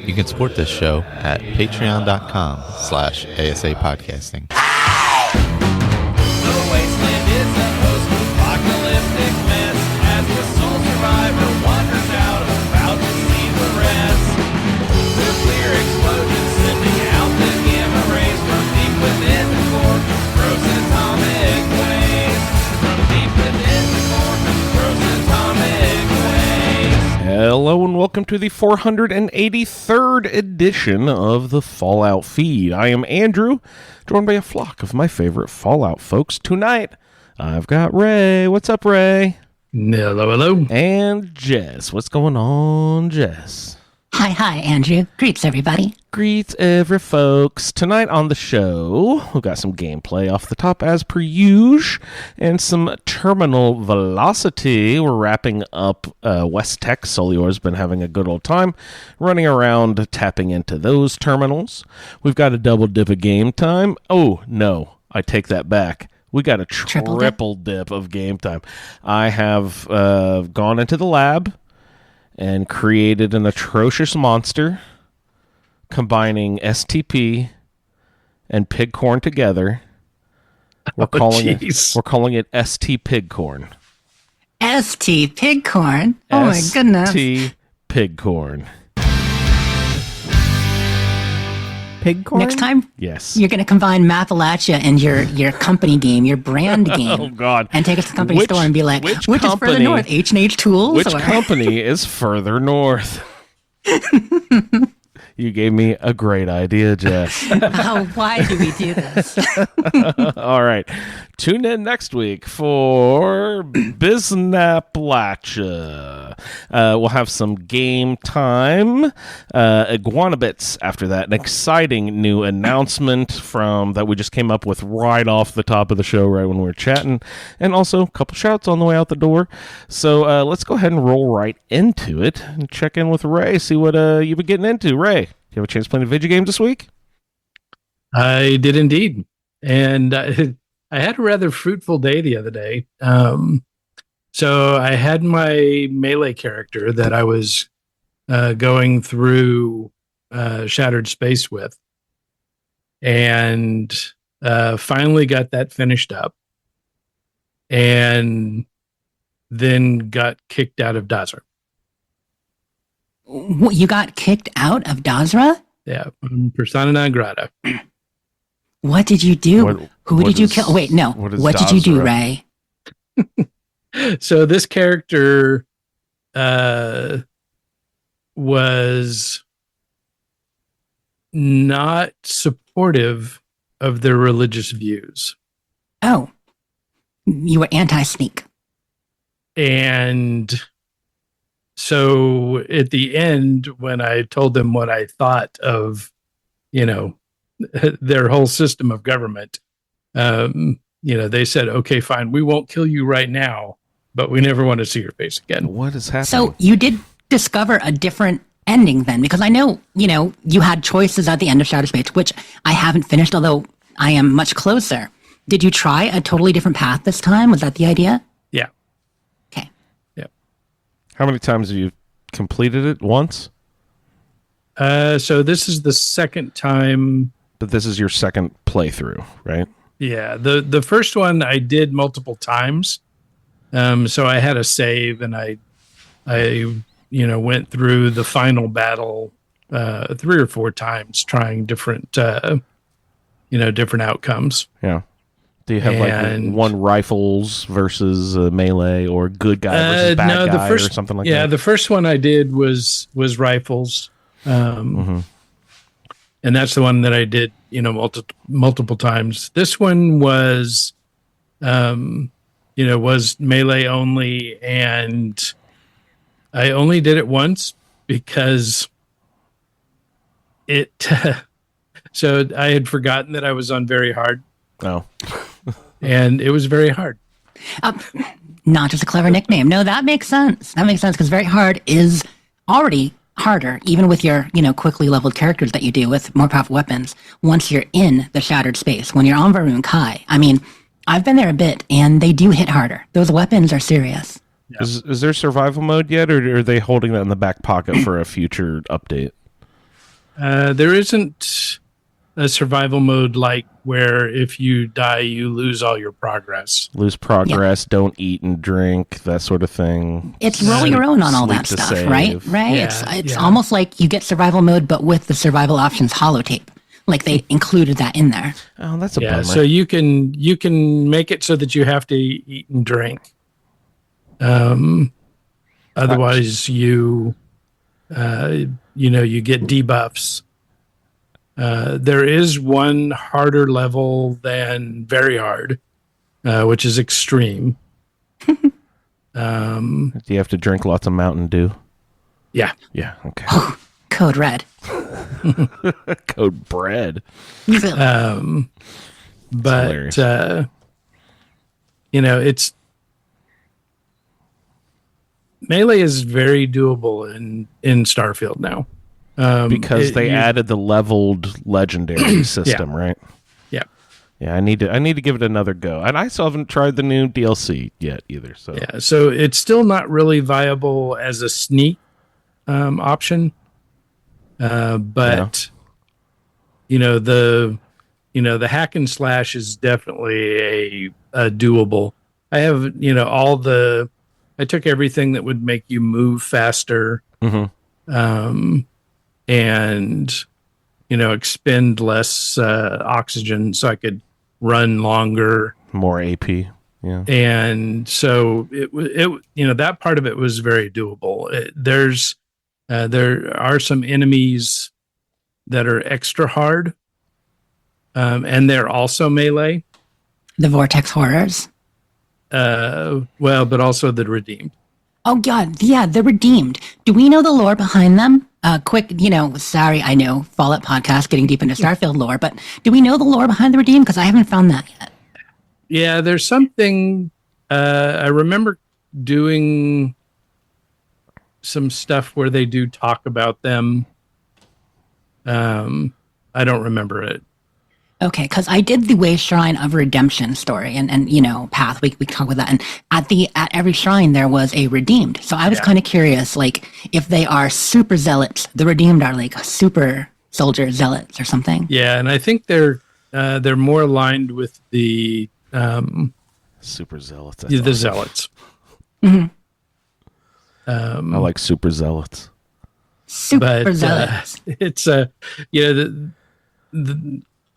You can support this show at patreon.com/ASA podcasting. The wasteland is a post-apocalyptic mess as the sole survivor wanders out, about to see the rest. Nuclear explosions sending out the gamma rays from deep within the core, gross atomic waste. From deep within the core, gross atomic waste. Hello and welcome to the 483rd edition of the Fallout Feed. I am Andrew, joined by a flock of my favorite Fallout folks. Tonight, I've got Ray. What's up, Ray? Hello, hello. And Jess. What's going on, Jess? Hi, Andrew. Greets, everybody. Greets, every folks. Tonight on the show, we've got some gameplay off the top as per usual, and some terminal velocity. We're wrapping up West Tech. Solior's been having a good old time running around tapping into those terminals. We've got a double dip of game time. Oh, no, I take that back. We got a triple dip of game time. I have gone into the lab and created an atrocious monster combining STP and pigcorn together. We're calling it ST Pigcorn. ST Pigcorn? Oh my goodness. ST Pigcorn. Pigcorn? Next time, Yes. you're going to combine Mathalacha and your company game, your brand game. Oh, God. And take it to the company store and be like, which is further company- north, H&H Tools? Which or? company is further north? You gave me a great idea, Jess. Oh, why do we do this? All right. Tune in next week for Biznappalachia. We'll have some game time. Iguana Bits after that. An exciting new announcement that we just came up with right off the top of the show right when we were chatting. And also a couple shouts on the way out the door. So let's go ahead and roll right into it and check in with Ray, see what you've been getting into. Ray, do you have a chance playing video games this week? I did indeed. And I had a rather fruitful day the other day. So I had my melee character that I was going through Shattered Space with. And finally got that finished up. And then got kicked out of Dazra. What, you got kicked out of Dazra? Yeah, persona non grata. What did you do? Who did you kill? Wait, no. What did you do, Ray? So this character was not supportive of their religious views. Oh, you were anti-sneak. And so at the end, when I told them what I thought of, their whole system of government, they said, okay, fine, we won't kill you right now, but we never want to see your face again. What is happening? So you did discover a different ending then, because I know, you had choices at the end of Shattered Space, which I haven't finished, although I am much closer. Did you try a totally different path this time? Was that the idea? Yeah. Okay. Yeah. How many times have you completed it? Once? So this is the second time. But this is your second playthrough, right? Yeah. The first one I did multiple times. So I had a save and I went through the final battle 3 or 4 times trying different different outcomes. Yeah. Do you have like one rifles versus melee or good guy versus bad guy or something like that? Yeah, the first one I did was rifles. And that's the one that I did, multiple times. This one was, was melee only, and I only did it once because so I had forgotten that I was on very hard. Oh. And it was very hard. Not just a clever nickname. No, that makes sense. That makes sense because very hard is already harder, even with your, quickly leveled characters that you do with more powerful weapons. Once you're in the Shattered Space, when you're on Varun Kai, I mean, I've been there a bit, and they do hit harder. Those weapons are serious. Yeah. Is there survival mode yet, or are they holding that in the back pocket for a future update? There isn't a survival mode like where if you die, you lose all your progress. Lose progress, don't eat and drink, that sort of thing. It's roll your own on all that Sleep to stuff, save. right? Right. Yeah, It's yeah. almost like you get survival mode, but with the survival options holotape. Like they included that in there. Oh, that's a Yeah, bummer. so you can make it so that you have to eat and drink. Otherwise, you get debuffs. There is one harder level than very hard, which is extreme. Do you have to drink lots of Mountain Dew? Yeah, Yeah, okay. Code red. Code bread. but hilarious. it's melee is very doable in Starfield now. Because they added the leveled legendary system, right? Yeah. Yeah, I need to give it another go. And I still haven't tried the new DLC yet either. So Yeah, so it's still not really viable as a sneak option, but the hack and slash is definitely a doable. I have I took everything that would make you move faster, and expend less oxygen, so I could run longer. more AP. Yeah. And so that part of it was very doable. There are some enemies that are extra hard, and they're also melee. The Vortex Horrors. But also the redeemed. Oh God, yeah, they're redeemed. Do we know the lore behind them? Quick, sorry, I know Fallout podcast getting deep into Starfield lore, but do we know the lore behind the redeemed? Because I haven't found that yet. Yeah, there's something. I remember doing some stuff where they do talk about them. I don't remember it. Okay, because I did the Way Shrine of Redemption story and path. We talk about that, and at every shrine there was a redeemed. So I was kind of curious, like if they are super zealots, the redeemed are like super soldier zealots or something. Yeah, and I think they're more aligned with the Super zealots. the zealots. Mm-hmm. I like super zealots. Super But zealots. it's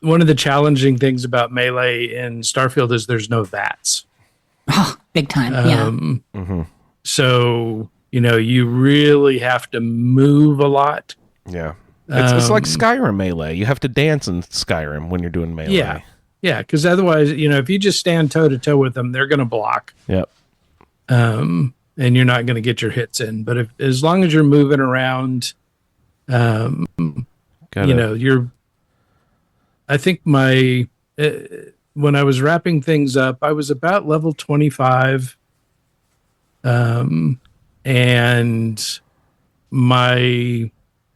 one of the challenging things about melee in Starfield is there's no VATS. Oh, big time. Yeah. So you really have to move a lot. Yeah. It's like Skyrim melee. You have to dance in Skyrim when you're doing melee. Yeah, because otherwise, if you just stand toe to toe with them, they're going to block. Yep. And you're not going to get your hits in. But as long as you're moving around, I think when I was wrapping things up, I was about level 25, and my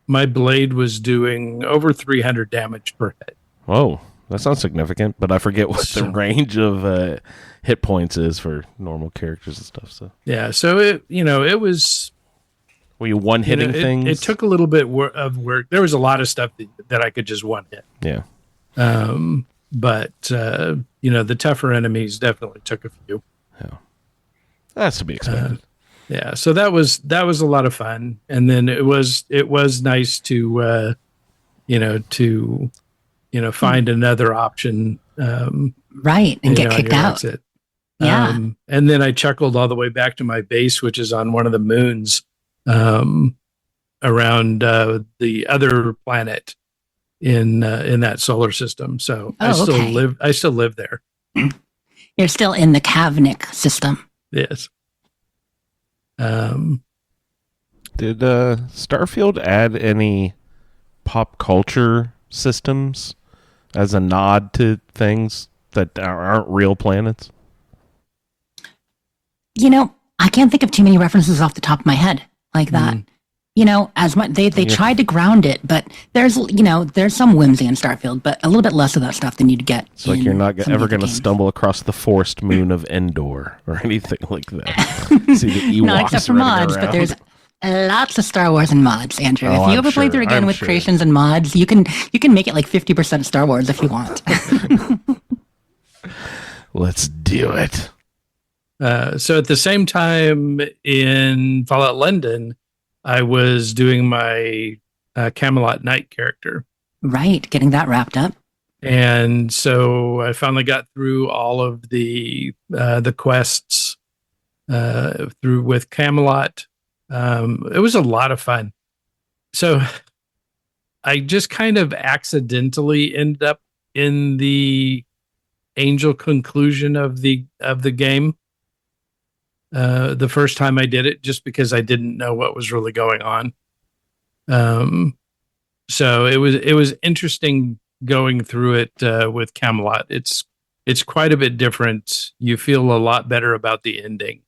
blade was doing over 300 damage per hit. Whoa, that sounds significant, but I forget what the range of hit points is for normal characters and stuff. So yeah, so it was. Were you one hitting things? It took a little bit of work. There was a lot of stuff that I could just one hit. Yeah. But the tougher enemies definitely took a few. Yeah. That's to be expected. Yeah, so that was a lot of fun, and then it was nice to find another option. Right, and get kicked out. Exit. Yeah. And then I chuckled all the way back to my base, which is on one of the moons around the other planet in that solar system. So I still live there. You're still in the Kavnik system. Yes. Did Starfield add any pop culture systems as a nod to things that aren't real planets? I can't think of too many references off the top of my head like that. As much they tried to ground it, but there's some whimsy in Starfield, but a little bit less of that stuff than you'd get. It's like you're not some ever of the going to games. stumble across the forced moon of Endor or anything like that. See the Ewoks Not except for running mods, but around. there's Lots of Star Wars and mods, Andrew. Oh, if you I'm ever play sure. through again I'm with sure. creations and mods, you can make it like 50% Star Wars if you want. Let's do it. So at the same time in Fallout London, I was doing my Camelot Knight character. Right, getting that wrapped up. And so I finally got through all of the quests through with Camelot. It was a lot of fun. So I just kind of accidentally ended up in the angel conclusion of the game. The first time I did it, just because I didn't know what was really going on. So it was interesting going through it with Camelot. It's quite a bit different. You feel a lot better about the ending.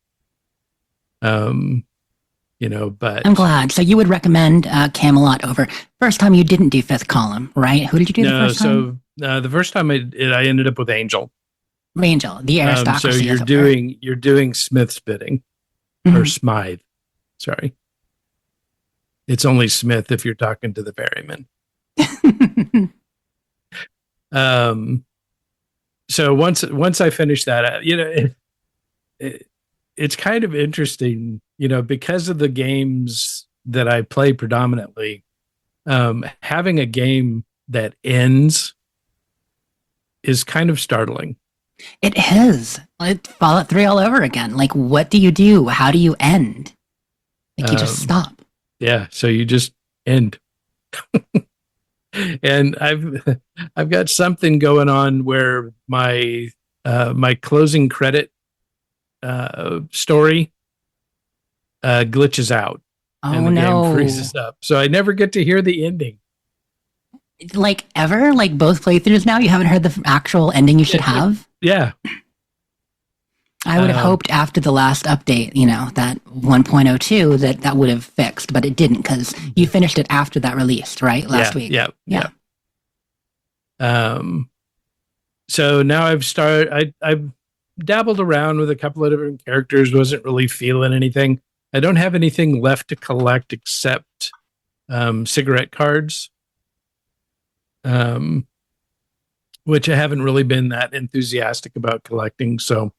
But I'm glad. So you would recommend Camelot over first time you didn't do fifth column, right? Who did you do the first time? So the first time I ended up with Angel. Angel, the aristocracy. So as it were. you're doing Smith's bidding Mhm. or Smythe. Sorry, it's only Smith if you're talking to the ferryman. So once I finish that, it's kind of interesting, because of the games that I play predominantly, having a game that ends is kind of startling. It is. It's Fallout 3 all over again. Like, what do you do? How do you end? Like, you just stop. Yeah, so you just end. And I've got something going on where my closing credit story glitches out Oh, and the no. game freezes up. So I never get to hear the ending. Like, ever? Like, both playthroughs now? You haven't heard the actual ending you should have? Yeah. I would have hoped after the last update, that 1.02, that would have fixed, but it didn't because you finished it after that released, right? Last week. Yeah. Yeah. So now I've dabbled around with a couple of different characters, wasn't really feeling anything. I don't have anything left to collect except cigarette cards, which I haven't really been that enthusiastic about collecting. So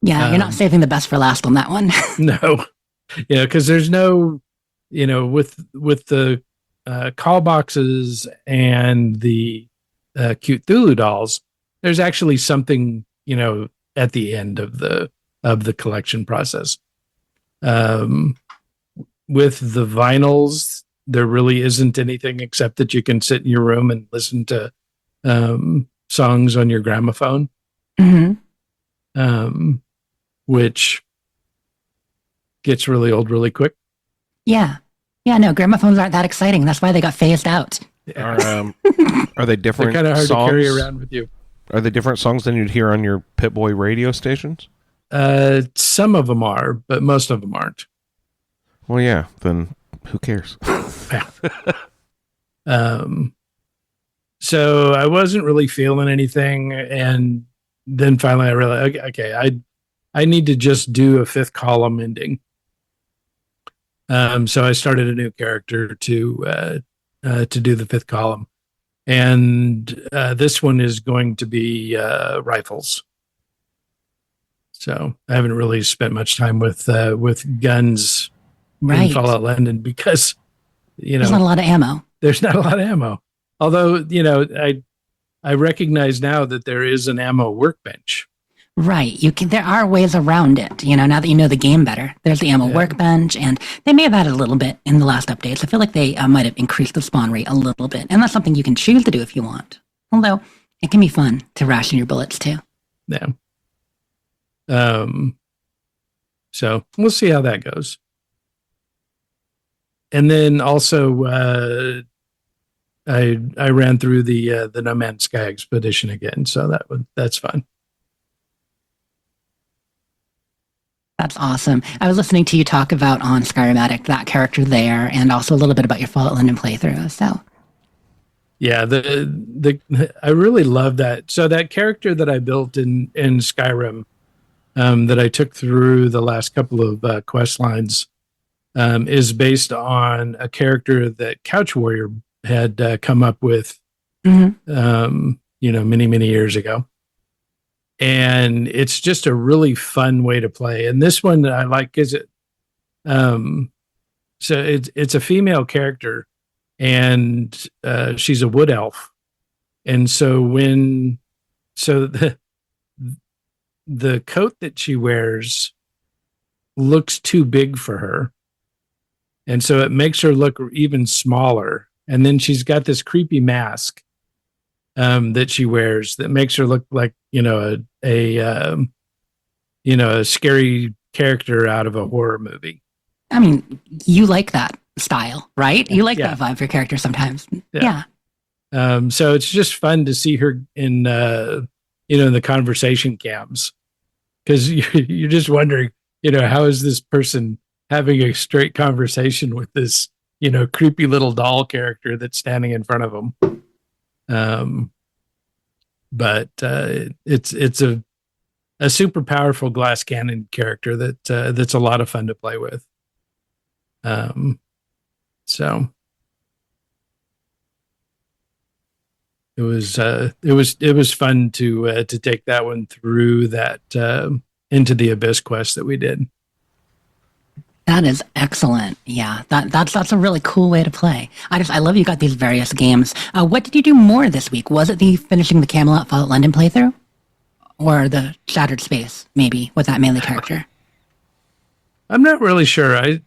Yeah, you're not saving the best for last on that one. no, because there's no, with the call boxes and the cute Thulu dolls, there's actually something, at the end of the collection process. With the vinyls, there really isn't anything except that you can sit in your room and listen to songs on your gramophone. hmm Which gets really old really quick. Yeah. Yeah, no, gramophones aren't that exciting. That's why they got phased out. Are they They're different kind of hard songs? to carry around with you. Are they different songs than you'd hear on your Pip-Boy radio stations? Some of them are, but most of them aren't. Well, yeah. Then who cares? So I wasn't really feeling anything, and then finally I realized, okay, I need to just do a fifth column ending. So I started a new character to do the fifth column, and this one is going to be rifles. So I haven't really spent much time with guns Right. in Fallout London because There's not a lot of ammo. there's not a lot of ammo. Although I recognize now that there is an ammo workbench. Right. There are ways around it, now that you know the game better. There's the ammo Yeah. workbench, and they may have added a little bit in the last updates. I feel like they might have increased the spawn rate a little bit. And that's something you can choose to do if you want. Although, it can be fun to ration your bullets too. Yeah. So we'll see how that goes. And then also, I ran through the No Man's Sky expedition again, so that's fun. That's awesome. I was listening to you talk about on Skyrim Addict, that character there, and also a little bit about your Fallout London playthrough. So, Yeah, I really love that. So that character that I built in Skyrim, that I took through the last couple of quest lines, is based on a character that Couch Warrior had come up with, many, many years ago. And it's just a really fun way to play. And this one I like is it's a female character, and she's a wood elf. And so the coat that she wears looks too big for her. And so it makes her look even smaller. And then she's got this creepy mask that she wears that makes her look like, a scary character out of a horror movie. I mean, you like that style, right? You like that vibe for characters sometimes. Yeah. So it's just fun to see her in the conversation cams, because you're just wondering, how is this person having a straight conversation with this, creepy little doll character that's standing in front of them. But it's a super powerful glass cannon character that's a lot of fun to play with. So it was fun to take that one through that Into the Abyss quest that we did. That is excellent. Yeah, that's a really cool way to play. I love you got these various games. What did you do more this week? Was it the finishing the Camelot Fallout London playthrough, or the Shattered Space maybe with that melee character? I'm not really sure. I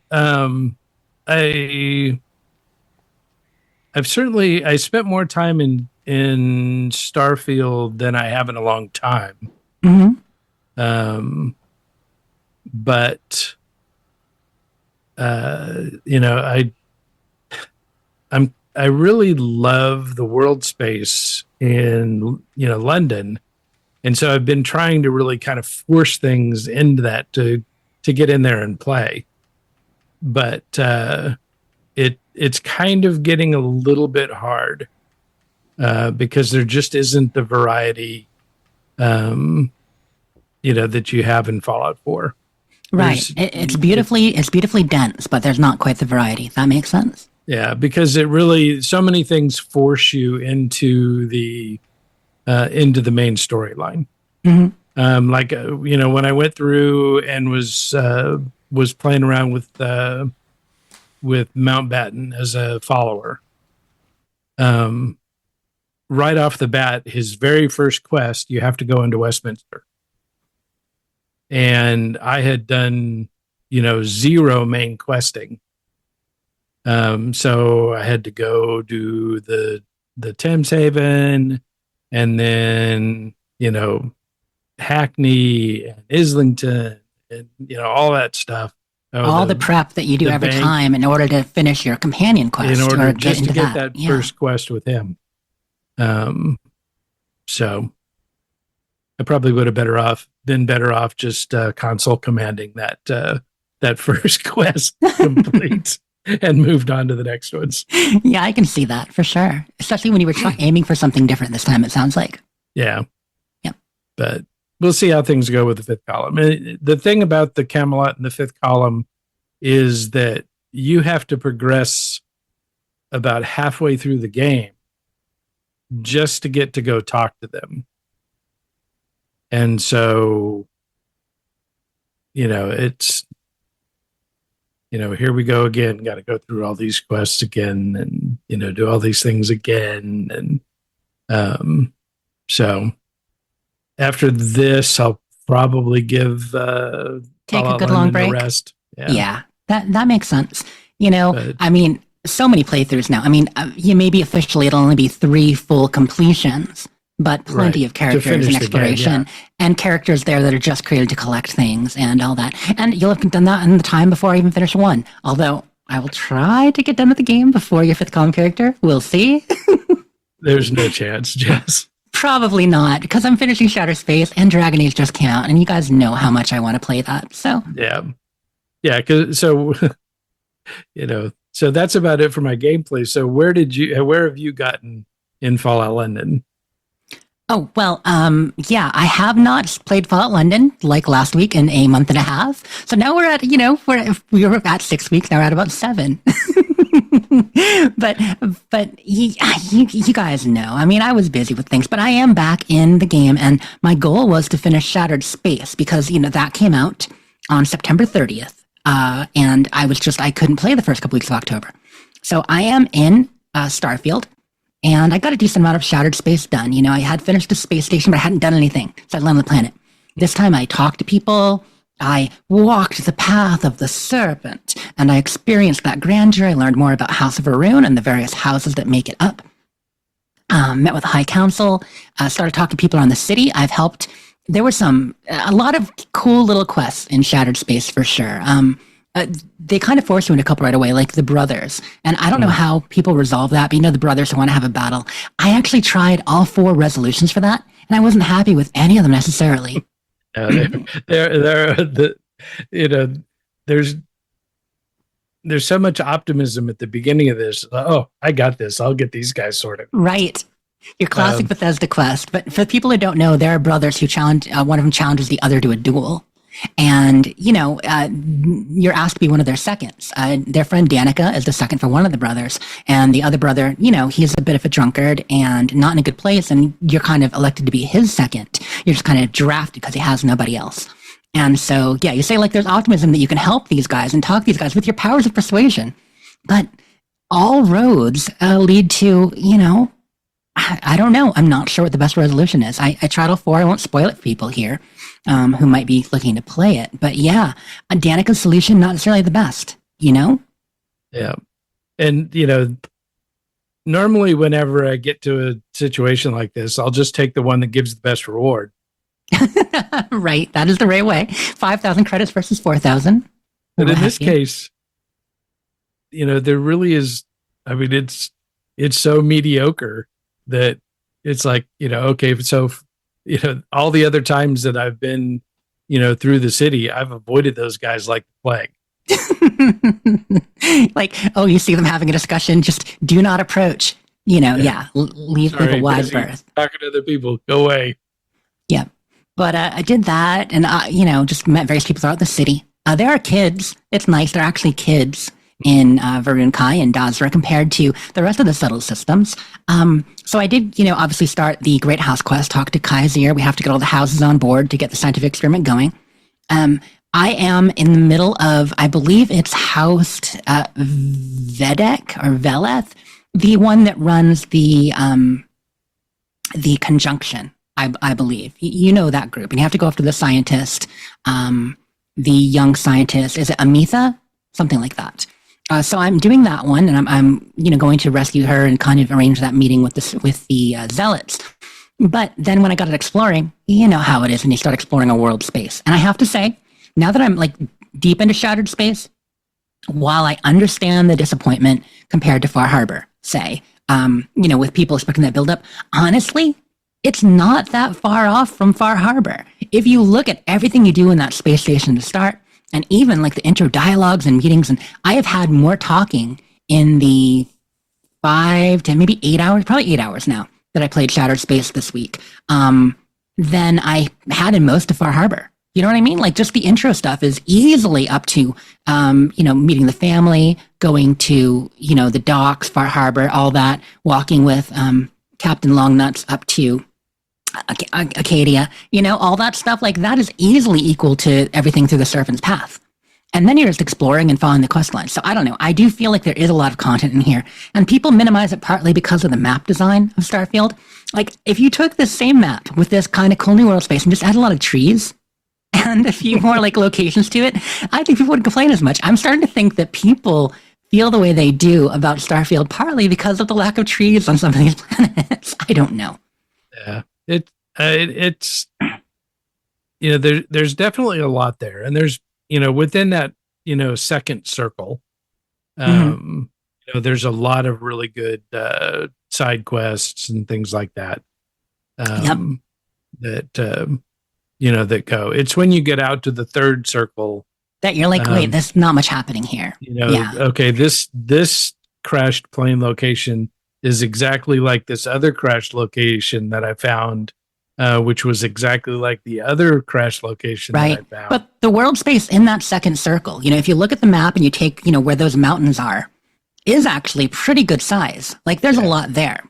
spent more time in Starfield than I have in a long time. But I really love the world space in London, and so I've been trying to really kind of force things into that to get in there and play. But it's kind of getting a little bit hard because there just isn't the variety that you have in Fallout 4. Right. It's beautifully dense, but there's not quite the variety. That makes sense. Yeah, because so many things force you into the main storyline. When I went through and was playing around with Mountbatten as a follower, right off the bat, his very first quest, you have to go into Westminster. And I had done, zero main questing. So I had to go do the Thames Haven, and then, Hackney and Islington and, all that stuff. All the prep that you do every time in order to finish your companion quest. In order or just to get that Yeah. first quest with him. So I probably would have been better off just console commanding that first quest complete and moved on to the next ones. Yeah, I can see that for sure. Especially when you were aiming for something different this time, it sounds like. Yeah. Yep. But we'll see how things go with the fifth column. The thing about the Camelot and the fifth column is that you have to progress about halfway through the game just to get to go talk to them. And so, it's, here we go again, got to go through all these quests again and, do all these things again. And so after this, I'll probably give take a Fallout good long London break. a rest. Yeah, that makes sense. I mean, so many playthroughs now. I mean, maybe officially it'll only be 3 full completions, but plenty Right. of characters finish and the game, exploration and characters there that are just created to collect things and all that. And you'll have done that in the time before I even finish 1. Although I will try to get done with the game before your 5th column character. We'll see. There's no chance, Jess. Probably not, because I'm finishing Shattered Space and Dragon Age just came out, and you guys know how much I want to play that. So Yeah. So that's about it for my gameplay. So where have you gotten in Fallout London? Oh, well, yeah, I have not played Fallout London like last week in a month and a half. So now we're at, we were at 6 weeks, now we're at about 7. but you guys know, I mean, I was busy with things, but I am back in the game, and my goal was to finish Shattered Space because, that came out on September 30th. And I couldn't play the first couple weeks of October. So I am in Starfield. And I got a decent amount of Shattered Space done. I had finished the space station, but I hadn't done anything. So I landed on the planet. This time I talked to people. I walked the path of the serpent, and I experienced that grandeur. I learned more about House of Arun and the various houses that make it up. Met with the High Council. Started talking to people around the city. I've helped. There were a lot of cool little quests in Shattered Space for sure. They kind of forced you into a couple right away, like the brothers. And I don't know how people resolve that, but the brothers who want to have a battle. I actually tried all 4 resolutions for that, and I wasn't happy with any of them necessarily. There's so much optimism at the beginning of this. Oh, I got this. I'll get these guys sorted. Right. Your classic Bethesda quest. But for people who don't know, there are brothers who challenge, one of them challenges the other to a duel. And, you're asked to be one of their seconds. Their friend Danica is the second for one of the brothers. And the other brother, he's a bit of a drunkard and not in a good place. And you're kind of elected to be his second. You're just kind of drafted because he has nobody else. And so, yeah, you say like there's optimism that you can help these guys and talk to these guys with your powers of persuasion. But all roads lead to, I don't know. I'm not sure what the best resolution is. I tried all 4. I won't spoil it for people here who might be looking to play it. But yeah, a Danica's solution, not necessarily the best, Yeah. And, normally whenever I get to a situation like this, I'll just take the one that gives the best reward. Right. That is the right way. 5,000 credits versus 4,000. But in this case, there really is, I mean, it's so mediocre that it's like, okay, so, all the other times that I've been, through the city, I've avoided those guys like the plague. Like, oh, you see them having a discussion, just do not approach, leave people wide berth. Talking to other people, go away. Yeah. But I did that and, just met various people throughout the city. There are kids. It's nice. They're actually kids in Varun Kai and Dazra compared to the rest of the settled systems. So I did, obviously start the Great House quest, talk to Kaiser. We have to get all the houses on board to get the scientific experiment going. I am in the middle of, I believe it's House Vedek or Veleth, the one that runs the conjunction, I believe. You know that group. And you have to go after the scientist, the young scientist. Is it Amitha? Something like that. So I'm doing that one, and I'm going to rescue her and kind of arrange that meeting with the zealots. But then when I got it exploring, you know how it is when you start exploring a world space. And I have to say, now that I'm like deep into Shattered Space, while I understand the disappointment compared to Far Harbor, say, with people expecting that build up, honestly, it's not that far off from Far Harbor. If you look at everything you do in that space station to start, and even like the intro dialogues and meetings, and I have had more talking in the 5 to maybe 8 hours, probably 8 hours now that I played Shattered Space this week, than I had in most of Far Harbor. You know what I mean? Like just the intro stuff is easily up to, meeting the family, going to, the docks, Far Harbor, all that, walking with Captain Longnuts up to Acadia, all that stuff, like that is easily equal to everything through the Serpent's Path. And then you're just exploring and following the quest line. So I don't know. I do feel like there is a lot of content in here. And people minimize it partly because of the map design of Starfield. Like, if you took this same map with this kind of cool new world space and just add a lot of trees and a few more like locations to it, I think people wouldn't complain as much. I'm starting to think that people feel the way they do about Starfield partly because of the lack of trees on some of these planets. I don't know. Yeah. It's there's definitely a lot there, and there's within that second circle, there's a lot of really good side quests and things like that. That go. It's when you get out to the third circle that you're like, wait, there's not much happening here. Okay, this crashed plane location is exactly like this other crash location that I found, which was exactly like the other crash location Right. that I found. But the world space in that second circle, if you look at the map and you take, where those mountains are, is actually pretty good size. Like there's a lot there,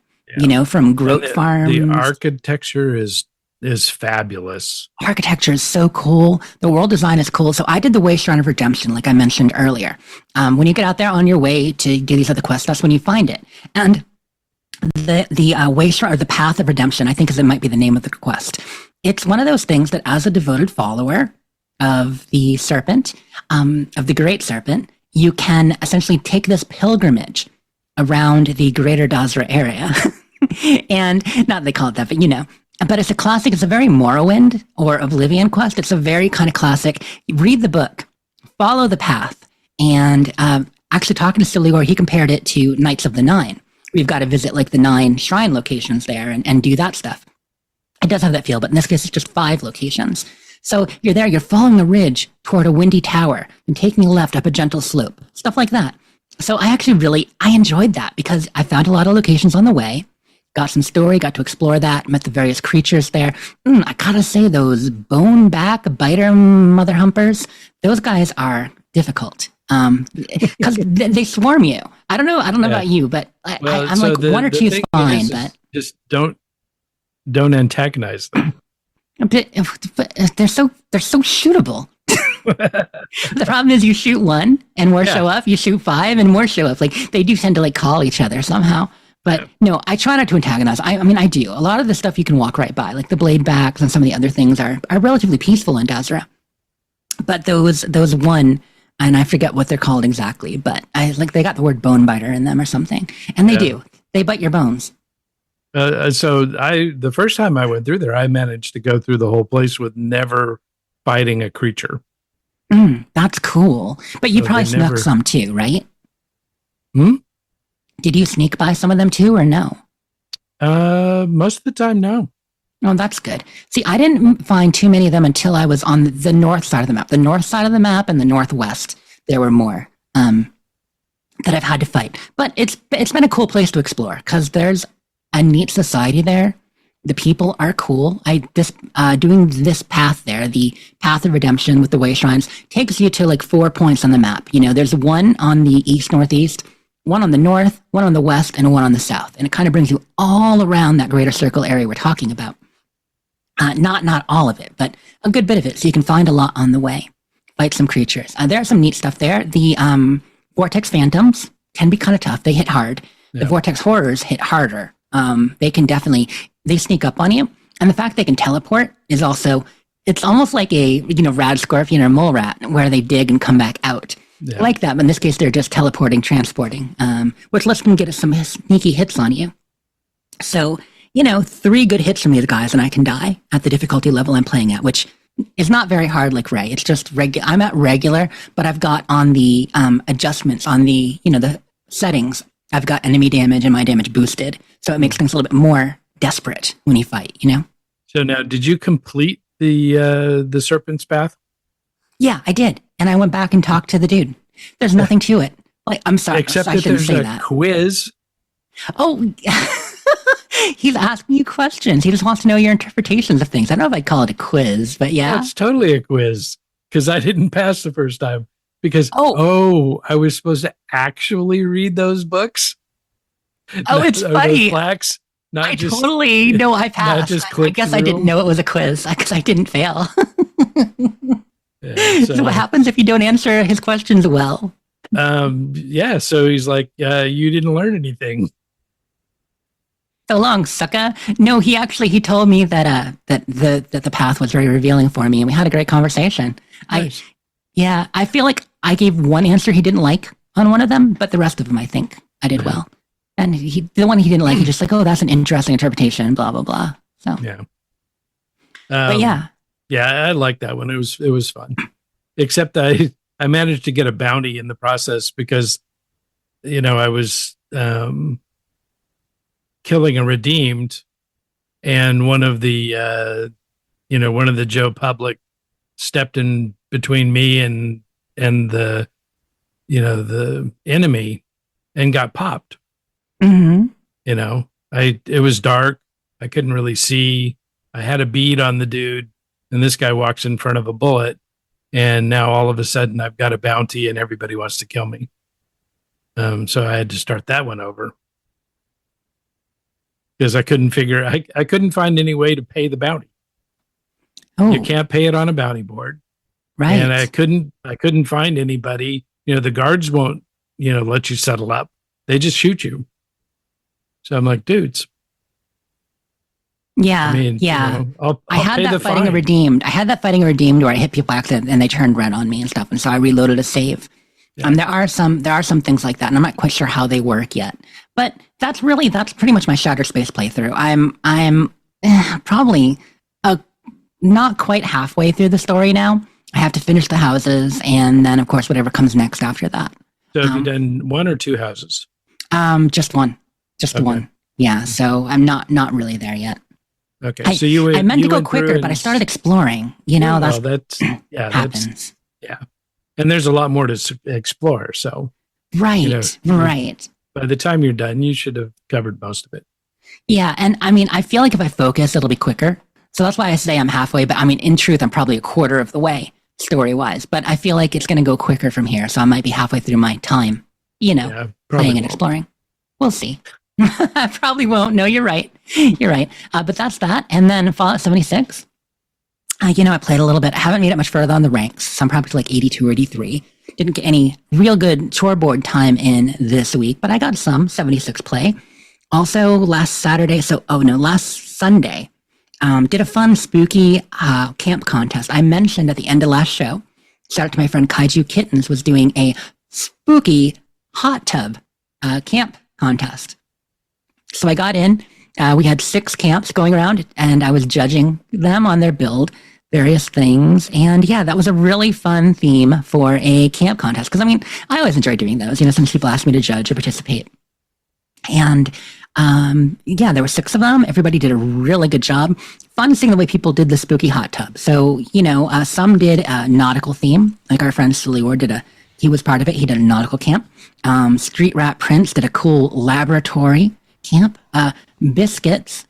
from growth And farms. the architecture is fabulous. Architecture is so cool. The world design is cool. So I did the Way Shrine of Redemption, like I mentioned earlier. When you get out there on your way to do these other quests, that's when you find it. And the Way Shrine, or the Path of Redemption, I think it might be the name of the quest. It's one of those things that, as a devoted follower of the serpent, of the Great Serpent, you can essentially take this pilgrimage around the greater Dazra area. And not they call it that, but it's a classic. It's a very Morrowind or Oblivion quest. It's a very kind of classic. Read the book, follow the path. And actually talking to Siligor, he compared it to Knights of the Nine. We've got to visit like the 9 shrine locations there and do that stuff. It does have that feel, but in this case, it's just 5 locations. So you're there, you're following a ridge toward a windy tower and taking a left up a gentle slope, stuff like that. So I enjoyed that because I found a lot of locations on the way, got some story, got to explore that, met the various creatures there. I gotta say, those bone-back biter mother humpers, those guys are difficult. Because they swarm you. I don't know about you, but I'm so like, 1 or 2 is fine, but just don't antagonize them. but they're so shootable. The problem is you shoot 1 and more show up, you shoot 5 and more show up. Like they do tend to like call each other somehow. But no, I try not to antagonize. I mean, I do. A lot of the stuff you can walk right by, like the blade backs and some of the other things are relatively peaceful in Dazra. But those 1, and I forget what they're called exactly, but they got the word bone biter in them or something. And they do. They bite your bones. So the first time I went through there, I managed to go through the whole place with never fighting a creature. That's cool. But you probably snuck some too, right? Did you sneak by some of them too, or no? Most of the time, no. Oh, that's good. See, I didn't find too many of them until I was on the north side of the map. The north side of the map and the northwest, there were more that I've had to fight. But it's been a cool place to explore because there's a neat society there. The people are cool. Doing this path there, the Path of Redemption with the Way Shrines, takes you to like 4 points on the map. There's 1 on the east-northeast, 1 on the north, 1 on the west, and 1 on the south. And it kind of brings you all around that greater circle area we're talking about. Not all of it, but a good bit of it. So you can find a lot on the way. Fight some creatures. There's some neat stuff there. The Vortex Phantoms can be kind of tough. They hit hard. Yeah. The Vortex Horrors hit harder. They sneak up on you. And the fact they can teleport is also, it's almost like a, rad scorpion or mole rat where they dig and come back out. Yeah. Like that, but in this case, they're just teleporting, transporting, which lets them get some sneaky hits on you. So, 3 good hits from these guys and I can die at the difficulty level I'm playing at, which is not very hard like Ray. It's just regular. I'm at regular, but I've got on the adjustments on the, the settings, I've got enemy damage and my damage boosted. So it makes things a little bit more desperate when you fight, So now, did you complete the Serpent's Path? Yeah, I did. And I went back and talked to the dude. There's nothing to it. Like, I'm sorry. Except I that shouldn't there's say a that. quiz. Oh, he's asking you questions. He just wants to know your interpretations of things. I don't know if I'd call it a quiz, but yeah. It's totally a quiz because I didn't pass the first time because, I was supposed to actually read those books. Oh, it's funny. Those plaques. I totally know I passed. I guess I didn't know it was a quiz because I didn't fail. Yeah, so what happens if you don't answer his questions well? So he's like, you didn't learn anything. So long, sucker. No, he told me that the path was very revealing for me, and we had a great conversation. Nice. I feel like I gave one answer he didn't like on one of them, but the rest of them I think I did well. And the one he didn't like, he's just like, oh, that's an interesting interpretation, blah blah blah. So yeah. But yeah. Yeah, I like that one. It was fun. Except I managed to get a bounty in the process because, I was killing a redeemed, and one of the Joe Public stepped in between me and the enemy and got popped. Mm-hmm. It was dark. I couldn't really see. I had a bead on the dude, and this guy walks in front of a bullet, and now all of a sudden I've got a bounty and everybody wants to kill me. So I had to start that one over because I couldn't find any way to pay the bounty. Oh, You can't pay it on a bounty board. right. And I couldn't find anybody. The guards won't, let you settle up. They just shoot you. So I'm like, dudes. Yeah. I mean, I'll I had pay that the fighting a fine. redeemed. I had that fighting a redeemed where I hit people by accident and they turned red on me and stuff, and so I reloaded a save. Yeah. There are some things like that, and I'm not quite sure how they work yet. But that's pretty much my Shattered Space playthrough. I'm probably not quite halfway through the story now. I have to finish the houses, and then of course whatever comes next after that. So have you done one or two houses? Just one, Okay. one. Yeah. So I'm not really there yet. Okay. So you I meant to you go went through quicker, but I and- started exploring. Well, That's happens. and there's a lot more to explore. So Right. Right. by the time you're done, you should have covered most of it. Yeah, and I mean, I feel like if I focus, it'll be quicker. So that's why I say I'm halfway. But I mean, in truth, I'm probably a quarter of the way story-wise. But I feel like it's going to go quicker from here. So I might be halfway through my time, Yeah, playing probably and won't. exploring. We'll see. I probably won't. No, you're right. You're right. But that's that. And then Fallout 76. I played a little bit. I haven't made it much further on the ranks. So I'm probably like 82 or 83. Didn't get any real good scoreboard time in this week, but I got some 76 play. Also, last Sunday, did a fun, spooky camp contest. I mentioned at the end of last show, shout out to my friend Kaiju Kittens, was doing a spooky hot tub camp contest. So I got in. We had 6 camps going around, and I was judging them on their build, various things. And yeah, that was a really fun theme for a camp contest. Because I mean, I always enjoy doing those. Some people ask me to judge or participate. And yeah, there were 6 of them. Everybody did a really good job. Fun seeing the way people did the spooky hot tub. So, some did a nautical theme. Like our friend Sulior he was part of it. He did a nautical camp. Street Rat Prince did a cool laboratory camp. Biscuits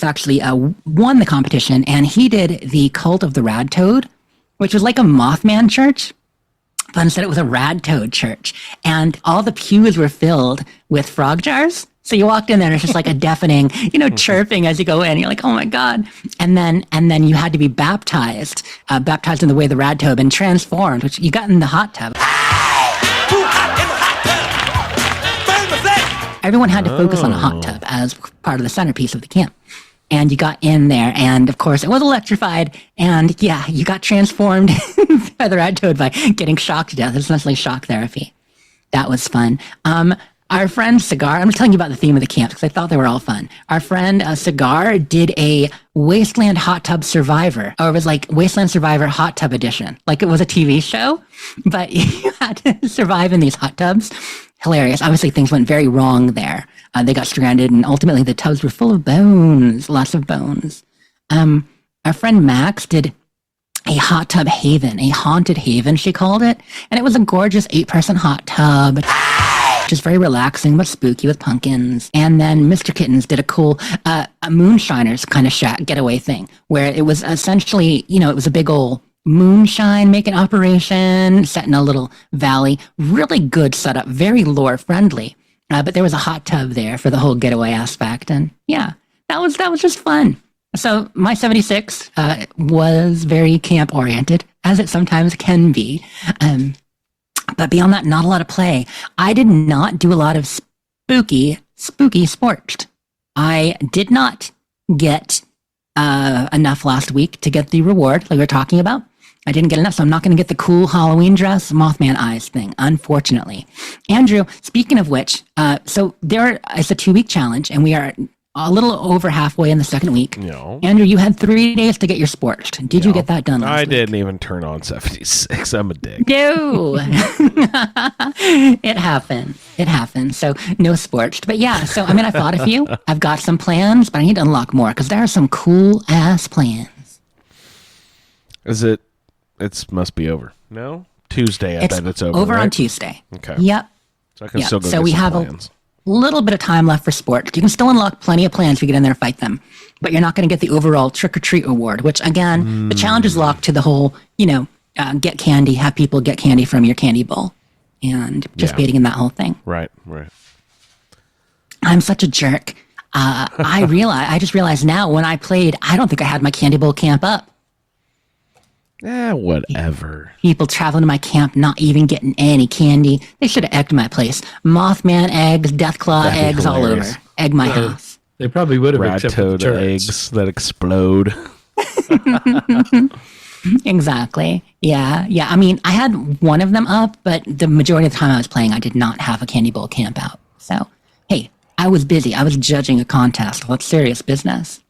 actually won the competition, and he did the Cult of the Rad Toad, which was like a Mothman church. But instead it was a rad toad church, and all the pews were filled with frog jars. So you walked in there and it's just like a deafening, chirping as you go in. You're like, oh my God. And then you had to be baptized in the way of the rad toad and transformed, which you got in the hot tub. Everyone had to focus on a hot tub as part of the centerpiece of the camp. And you got in there, and of course it was electrified, and yeah, you got transformed by the rad toad by getting shocked to death. It's essentially shock therapy. That was fun. Our friend Cigar, I'm telling you about the theme of the camp because I thought they were all fun. Our friend Cigar did a Wasteland Hot Tub Survivor, or it was like Wasteland Survivor Hot Tub Edition. Like it was a TV show, but you had to survive in these hot tubs. Hilarious. Obviously, things went very wrong there. They got stranded, and ultimately the tubs were full of bones, lots of bones. Our friend Max did a hot tub haven, a haunted haven, she called it. And it was a gorgeous 8-person hot tub. Just very relaxing, but spooky with pumpkins. And then Mr. Kittens did a cool a moonshiners kind of getaway thing, where it was essentially, it was a big old moonshine making operation set in a little valley. Really good setup, very lore friendly. But there was a hot tub there for the whole getaway aspect. And yeah, that was just fun. So my 76 was very camp oriented, as it sometimes can be. But beyond that, not a lot of play. I did not do a lot of spooky sports. I did not get enough last week to get the reward like we were talking about. I didn't get enough, so I'm not going to get the cool Halloween dress, Mothman eyes thing, unfortunately. Andrew, speaking of which, so it's a 2-week challenge, and we are a little over halfway in the second week. No. Andrew, you had 3 days to get your sports. Did you get that done last I week? didn't even turn on 76. I'm a dick. No. It happened. So no sports. But yeah, so I thought of you. I've got some plans, but I need to unlock more because there are some cool ass plans. It must be over. No? Tuesday, I bet it's over. Over right? on Tuesday. Okay. Yep. So I can still go So get we some have plans. little bit of time left for sport. You can still unlock plenty of plans if you get in there and fight them, but you're not going to get the overall trick or treat reward, which again, the challenge is locked to the whole, get candy, have people get candy from your candy bowl, and participating in that whole thing. Right. I'm such a jerk. I just realized now when I played, I don't think I had my candy bowl camp up. Whatever. People traveling to my camp, not even getting any candy. They should have egged my place. Mothman eggs, Deathclaw That'd be eggs all hilarious. over. Egg my house. They probably would have Rat accepted the toad turrets. eggs that explode. Exactly. Yeah. I mean, I had one of them up, but the majority of the time I was playing, I did not have a candy bowl camp out. So, hey, I was busy. I was judging a contest. Well, it's serious business.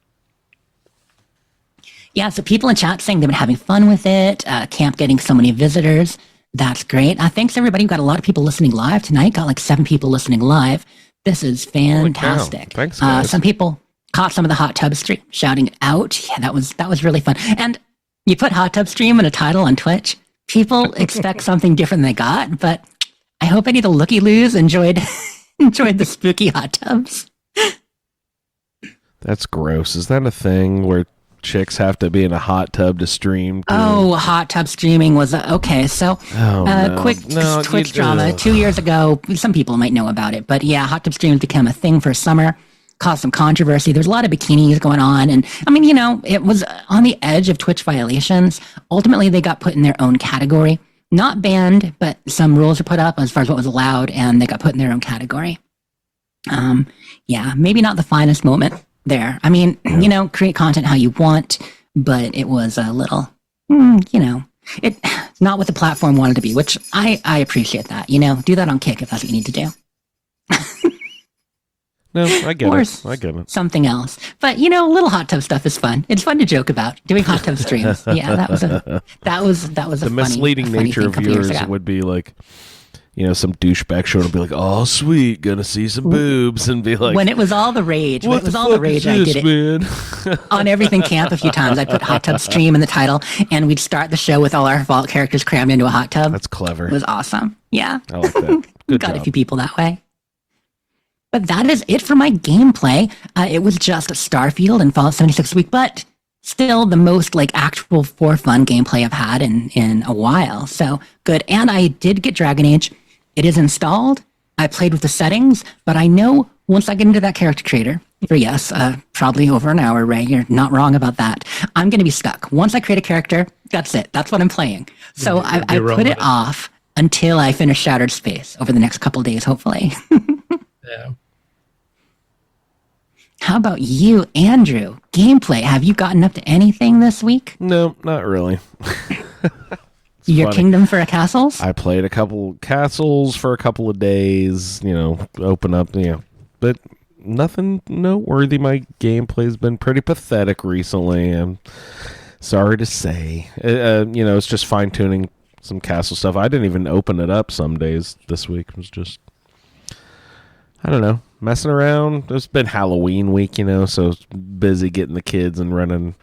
Yeah, so people in chat saying they've been having fun with it. Camp getting so many visitors. That's great. Thanks, everybody. We've got a lot of people listening live tonight. Got like 7 people listening live. This is fantastic. Thanks, guys. Some people caught some of the hot tub stream, shouting it out. Yeah, that was really fun. And you put hot tub stream in a title on Twitch. People expect something different than they got, but I hope any of the looky-loos enjoyed the spooky hot tubs. That's gross. Is that a thing where chicks have to be in a hot tub to stream? Oh, hot tub streaming was okay. So, no. quick No, Twitch you- drama. ugh. 2 years ago, some people might know about it, but yeah, hot tub streams became a thing for summer, caused some controversy. There's a lot of bikinis going on, and I mean, it was on the edge of Twitch violations. Ultimately, they got put in their own category, not banned, but some rules were put up as far as what was allowed, and they got put in their own category. Yeah, maybe not the finest moment there. I mean, create content how you want, but it was a little, it not what the platform wanted to be, which I appreciate that. Do that on Kick if that's what you need to do. No, I get Or it. I get it. Something else. But little hot tub stuff is fun. It's fun to joke about. Doing hot tub streams. Yeah, that was a The misleading funny nature thing a of couple years yours ago. would be like, some douchebag show to be like, "Oh, sweet, gonna see some boobs," and be like, When it was all the rage, "What the fuck is I this, did it man?" on Everything Camp a few times. I put hot tub stream in the title, and we'd start the show with all our vault characters crammed into a hot tub. That's clever. It was awesome. Yeah. I like that. Good Got job. a few people that way. But that is it for my gameplay. It was just Starfield and Fallout 76 week, but still the most actual for fun gameplay I've had in a while. So good. And I did get Dragon Age. It is installed. I played with the settings, but I know once I get into that character creator, for yes, probably over an hour, Ray, you're not wrong about that. I'm going to be stuck. Once I create a character, that's it. That's what I'm playing. So I wrong put with it off until I finish Shattered Space over the next couple days, hopefully. Yeah. How about you, Andrew? Gameplay. Have you gotten up to anything this week? No, not really. Your funny. Kingdom for Castles? I played a couple castles for a couple of days, open up, but nothing noteworthy. My gameplay's been pretty pathetic recently. I'm sorry to say. It's just fine tuning some castle stuff. I didn't even open it up some days this week. It was just, I don't know, messing around. It's been Halloween week, so it's busy getting the kids and running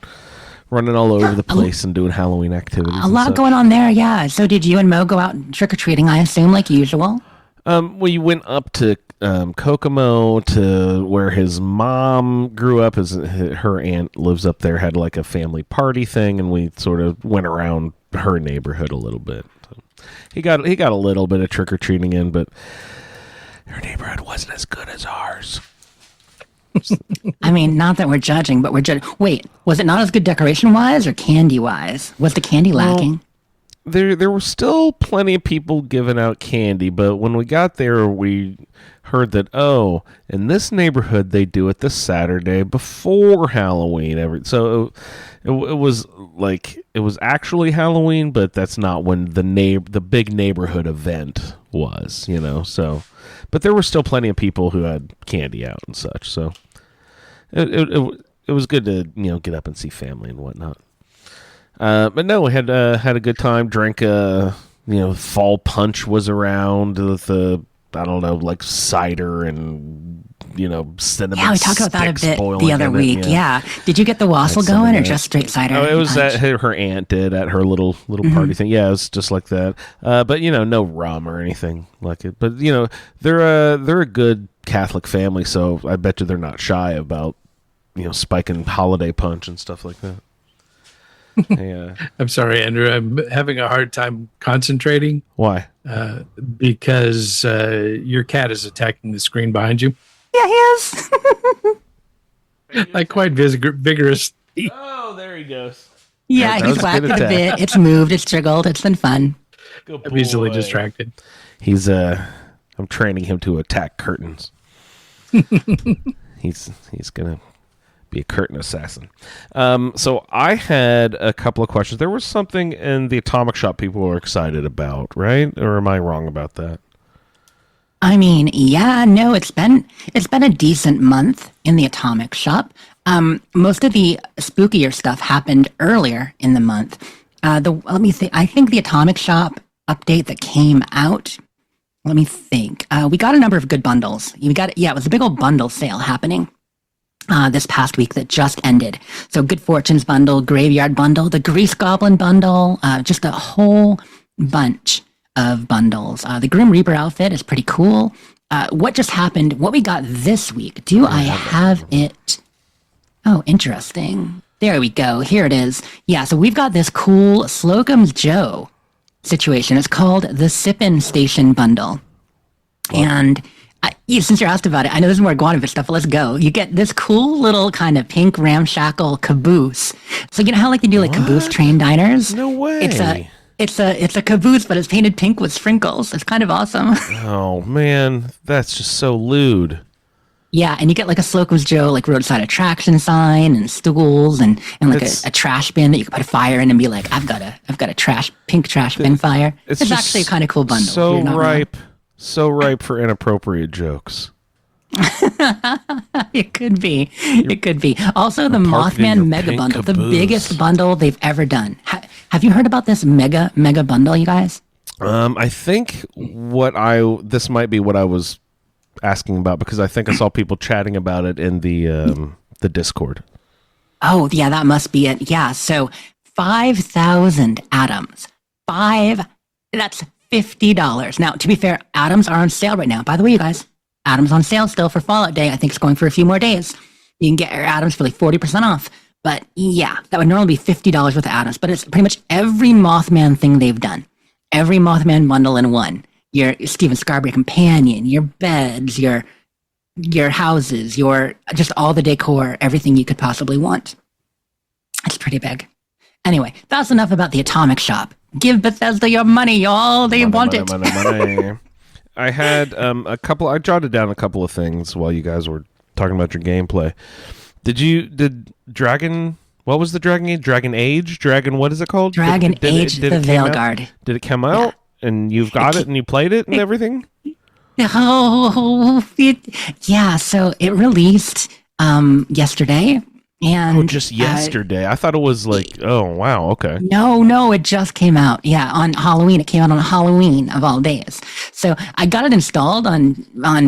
all over the place and doing Halloween activities. A lot going on there, yeah. So did you and Mo go out trick-or-treating, I assume, like usual? We went up to Kokomo, to where his mom grew up. Her aunt lives up there, had like a family party thing, and we sort of went around her neighborhood a little bit. So he got a little bit of trick-or-treating in, but her neighborhood wasn't as good as ours. I mean, not that we're judging, but we're judging. Wait, was it not as good decoration-wise or candy-wise? Was the candy lacking? There were still plenty of people giving out candy, but when we got there, we heard that, in this neighborhood, they do it the Saturday before Halloween. So it was like, it was actually Halloween, but that's not when the big neighborhood event was, so. But there were still plenty of people who had candy out and such, so it was good to get up and see family and whatnot. But no, we had a good time. Drank fall punch was around with I don't know, like cider and cinnamon. Yeah, we talked about that a sticks bit boiling the other in it, week. Yeah. Did you get the wassail Had some of going or that. just straight cider? Oh, it was punch? that her aunt did at her little party thing. Yeah, it was just like that. But no rum or anything like it. But they're a good Catholic family, so I bet you they're not shy about spiking holiday punch and stuff like that. Yeah. I'm sorry, Andrew. I'm having a hard time concentrating Why? because your cat is attacking the screen behind you, Yeah, he is. like quite vigorous. Oh, there he goes. Yeah, That was he's a whacked good it a attack. bit. It's moved. It's jiggled. It's been fun. Good I'm easily boy. distracted. He's I'm training him to attack curtains. he's gonna be a curtain assassin. So I had a couple of questions. There was something in the Atomic Shop people were excited about, right? Or am I wrong about that? I mean, yeah, no, it's been a decent month in the Atomic Shop. Most of the spookier stuff happened earlier in the month. Let me think. I think the Atomic Shop update that came out. Let me think. We got a number of good bundles. It was a big old bundle sale happening this past week that just ended. So Good Fortunes bundle, Graveyard bundle, the Grease Goblin bundle, just a whole bunch of bundles. The Grim Reaper outfit is pretty cool. What just happened? What we got this week? Do I have it? Oh, interesting. There we go. Here it is. Yeah, so we've got this cool Slocum's Joe situation. It's called the Sippin' Station Bundle. And since you're asked about it, I know there's more Iguanavit stuff, but let's go. You get this cool little kind of pink ramshackle caboose. So you know how like they do like caboose train diners? No way. It's a caboose, but it's painted pink with sprinkles. It's kind of awesome. Oh man, that's just so lewd. Yeah, and you get like a Slocum's Joe like roadside attraction sign and stools and like a trash bin that you can put a fire in and be like, I've got a pink trash bin fire. It's just actually a kind of cool bundle. So You're not ripe for inappropriate jokes. wrong. It could be. It could be. Also, the parked in your Mothman Mega pink Bundle, the caboose. biggest bundle they've ever done. Have you heard about this mega bundle, you guys? I think this might be what I was asking about because I think I saw people chatting about it in the Discord. Oh, yeah, that must be it. Yeah, so 5,000 atoms. That's $50. Now, to be fair, atoms are on sale right now. By the way, you guys, atoms on sale still for Fallout Day. I think it's going for a few more days. You can get your atoms for like 40% off. But yeah, that would normally be $50 worth of atoms. But it's pretty much every Mothman thing they've done. Every Mothman bundle in one. Your Steven Scarberry companion, your beds, your houses, your just all the decor, everything you could possibly want. It's pretty big. Anyway, that's enough about the Atomic Shop. Give Bethesda your money, y'all. They want it. Money. I had I jotted down a couple of things while you guys were talking about your gameplay. Did Dragon, what was the Dragon Age? Dragon Age? Dragon, what is it called? Dragon Age, the Veilguard. Did it come out? And you've got it and you played it and everything? Oh, yeah. So it released yesterday. And Just yesterday. I thought it was like, oh, wow, okay. No, it just came out. Yeah, on Halloween. It came out on Halloween of all days. So I got it installed on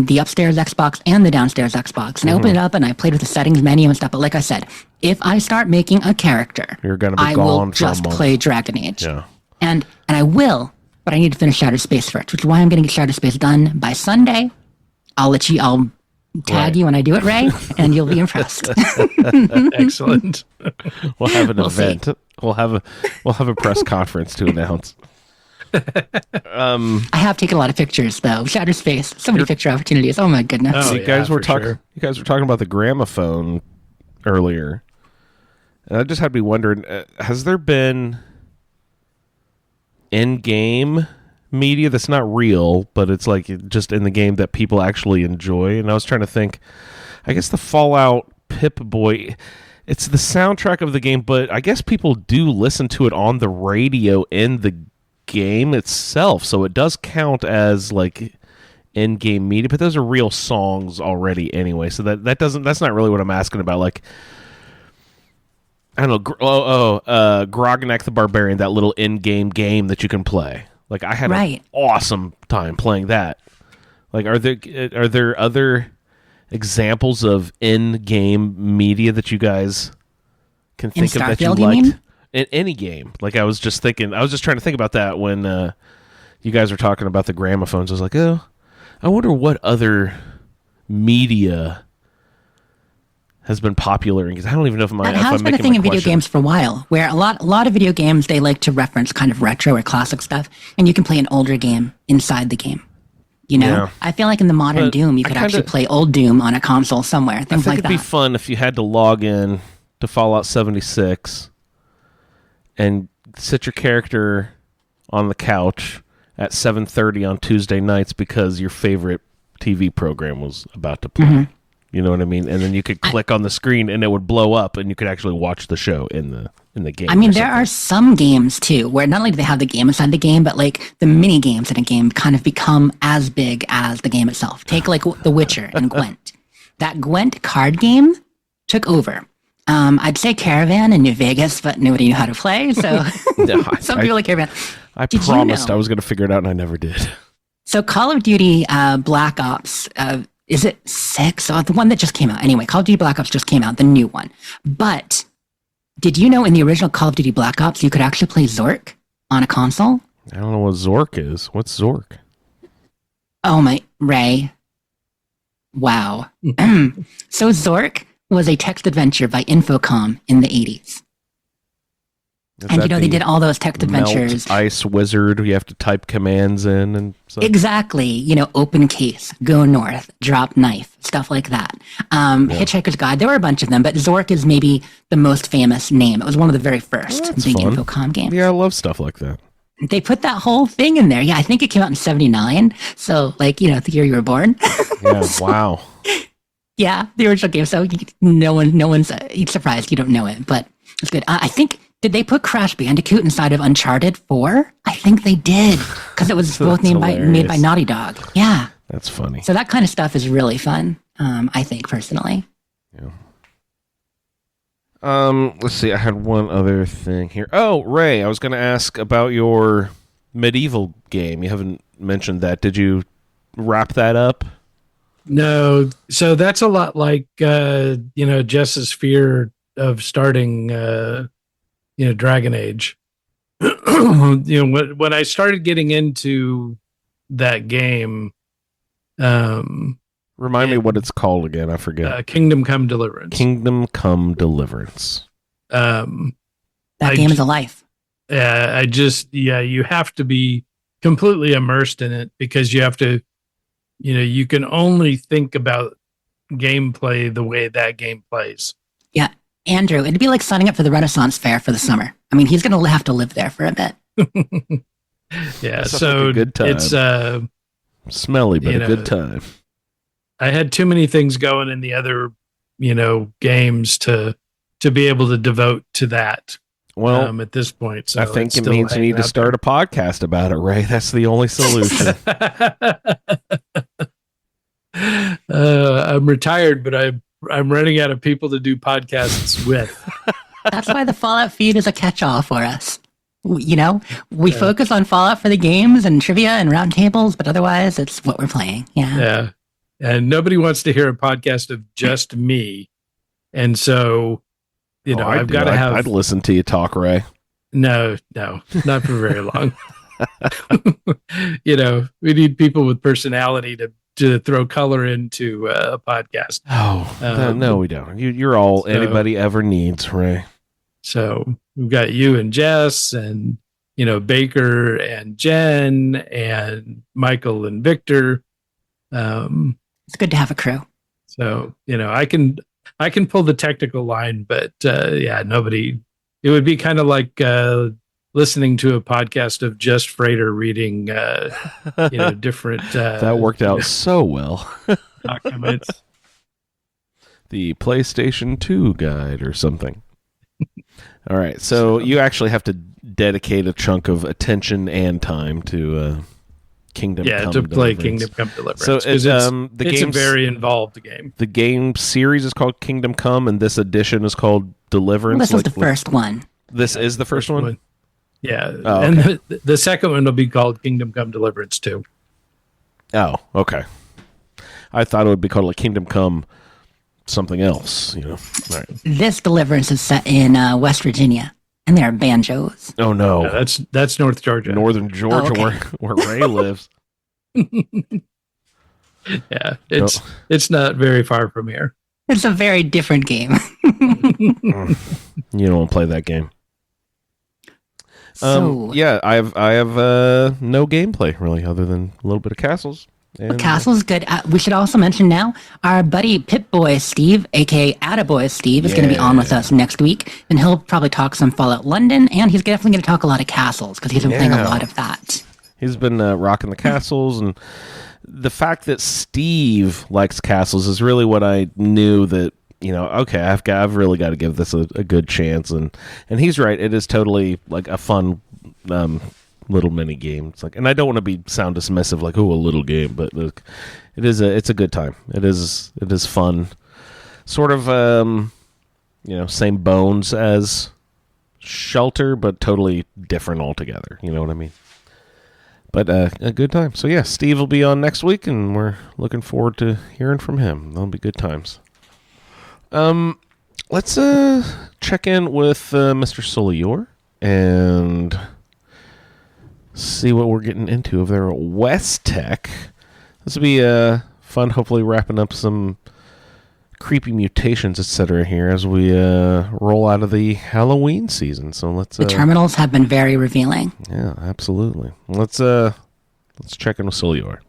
the upstairs Xbox and the downstairs Xbox. And I opened it up and I played with the settings menu and stuff. But like I said, if I start making a character, You're gonna be I gone will for a just month. play Dragon Age. Yeah. And I will, but I need to finish Shattered Space first, which is why I'm going to get Shattered Space done by Sunday. I'll tag Right. you when I do it, Ray, and you'll be impressed. Excellent. We'll have an We'll see. event. We'll have a press conference to announce. I have taken a lot of pictures, though. Shattered Space, so many picture opportunities. Oh my goodness. Oh, You guys yeah, were for talking. sure. You guys were talking about the gramophone earlier, and I just had me wondering: has there been in-game media that's not real, but it's like just in the game that people actually enjoy? And I was trying to think. I guess the Fallout Pip-Boy. It's the soundtrack of the game, but I guess people do listen to it on the radio in the game itself, so it does count as like in-game media. But those are real songs already, anyway. So that's not really what I'm asking about. Like, I don't know. Grognak the Barbarian, that little in-game game that you can play. Like, I had an awesome time playing that. Like, are there other examples of in-game media that you guys can think of that you Starfield, you liked? mean? In any game. Like, I was just trying to think about that when you guys were talking about the gramophones. I was like, oh, I wonder what other media has been popular? Because I don't even know if That I'm has been a making thing my in video question. games for a while, where a lot of video games, they like to reference kind of retro or classic stuff, and you can play an older game inside the game. You know, Yeah. I feel like in the modern But Doom, you I could kinda- actually play old Doom on a console somewhere, I things think like it'd be that. fun if you had to log in to Fallout 76 and sit your character on the couch at 7:30 on Tuesday nights because your favorite TV program was about to play. Mm-hmm. You know what I mean? And then you could click on the screen and it would blow up and you could actually watch the show in the game. I mean, or there something. are some games too where not only do they have the game inside the game, but like the mini games in a game kind of become as big as the game itself. Take like The Witcher and Gwent. That Gwent card game took over. I'd say Caravan in New Vegas, but nobody knew how to play. So No, some people like Caravan. I Did you promised know- I was going to figure it out and I never did. So Call of Duty Black Ops, is it 6? Oh, the one that just came out. Anyway, Call of Duty Black Ops just came out, the new one. But did you know in the original Call of Duty Black Ops, you could actually play Zork on a console? I don't know what Zork is. What's Zork? Oh my, Ray. Wow. So Zork was a text adventure by Infocom in the 80s. Is And that you know, they the did all those text adventures. Melt Ice Wizard. You have to type commands in and stuff. Exactly. You know, open case, go north, drop knife, stuff like that. Hitchhiker's Guide, there were a bunch of them, but Zork is maybe the most famous name. It was one of the very first that's big fun. Infocom games. Yeah, I love stuff like that. They put that whole thing in there. Yeah, I think it came out in 79. So, like, you know, the year you were born. Yeah, wow. Yeah, the original game. So no one's surprised you don't know it, but it's good. I think, did they put Crash Bandicoot inside of Uncharted 4? I think they did, because it was both made by hilarious. Naughty Dog. Yeah. That's funny. So that kind of stuff is really fun, I think, personally. Let's see. I had one other thing here. Oh, Ray, I was going to ask about your medieval game. You haven't mentioned that. Did you wrap that up? No, so that's a lot like Jess's fear of starting Dragon Age. When I started getting into that game, Remind me what it's called again. I forget. Kingdom Come Deliverance. Kingdom Come Deliverance. That I game j- is a life. You have to be completely immersed in it because you have to, you can only think about gameplay the way that game plays. Yeah. Andrew, it'd be like signing up for the Renaissance Fair for the summer. I mean, he's going to have to live there for a bit. Yeah, That sounds so like a good time. it's Smelly, but You a know, good time. I had too many things going in the other, games to be able to devote to that Well, at this point. So I think it's it still means you hanging need to out start a podcast about it, Ray. That's the only solution. I'm retired, but I'm running out of people to do podcasts with. That's why the Fallout feed is a catch-all for us. We focus on Fallout for the games and trivia and roundtables, but otherwise it's what we're playing. Yeah. Yeah. And nobody wants to hear a podcast of just me. And so, I've got to have. I'd listen to you talk, Ray. No, not for very long. We need people with personality to throw color into a podcast. Oh, no, we don't. You're all so- anybody ever needs, Ray. So we've got you and Jess and, Baker and Jen and Michael and Victor. It's good to have a crew. So, I can pull the technical line, but nobody, it would be kind of like listening to a podcast of just Freighter reading, different That worked out so well. documents. The PlayStation 2 guide or something. All right, so you actually have to dedicate a chunk of attention and time to Kingdom Yeah, Come to play Deliverance. Kingdom Come Deliverance. So 'cause the it's a game's- very involved game. The game series is called Kingdom Come, and this edition is called Deliverance. Well, this was the first one. This is the first one? Yeah. Oh, And the second one will be called Kingdom Come Deliverance 2. Oh, okay. I thought it would be called like Kingdom Come something else, All right. This Deliverance is set in West Virginia, and there are banjos. Oh, no. Yeah, that's North Georgia. Northern Georgia, Oh, okay. where Ray lives. Yeah, it's not very far from here. It's a very different game. You don't want to play that game. Yeah, I have no gameplay really, other than a little bit of castles. And, Castle's good. We should also mention now our buddy Pip-Boy Steve, aka Attaboy Steve, is going to be on with us next week, and he'll probably talk some Fallout London, and he's definitely going to talk a lot of castles because he's been playing a lot of that. He's been rocking the castles, and the fact that Steve likes castles is really what I knew that, okay, I've really got to give this a good chance, and he's right. It is totally like a fun little mini game. It's like, and I don't want to sound dismissive, like, oh, a little game, but look, it's a good time. It is fun. Sort of same bones as Shelter, but totally different altogether. You know what I mean? But a good time. So yeah, Steve will be on next week, and we're looking forward to hearing from him. That'll be good times. Let's check in with Mr. Solior and see what we're getting into over there at West Tech. This will be fun, hopefully wrapping up some creepy mutations, etc. here as we roll out of the Halloween season. So let's the terminals have been very revealing. Yeah, absolutely. Let's check in with Solior.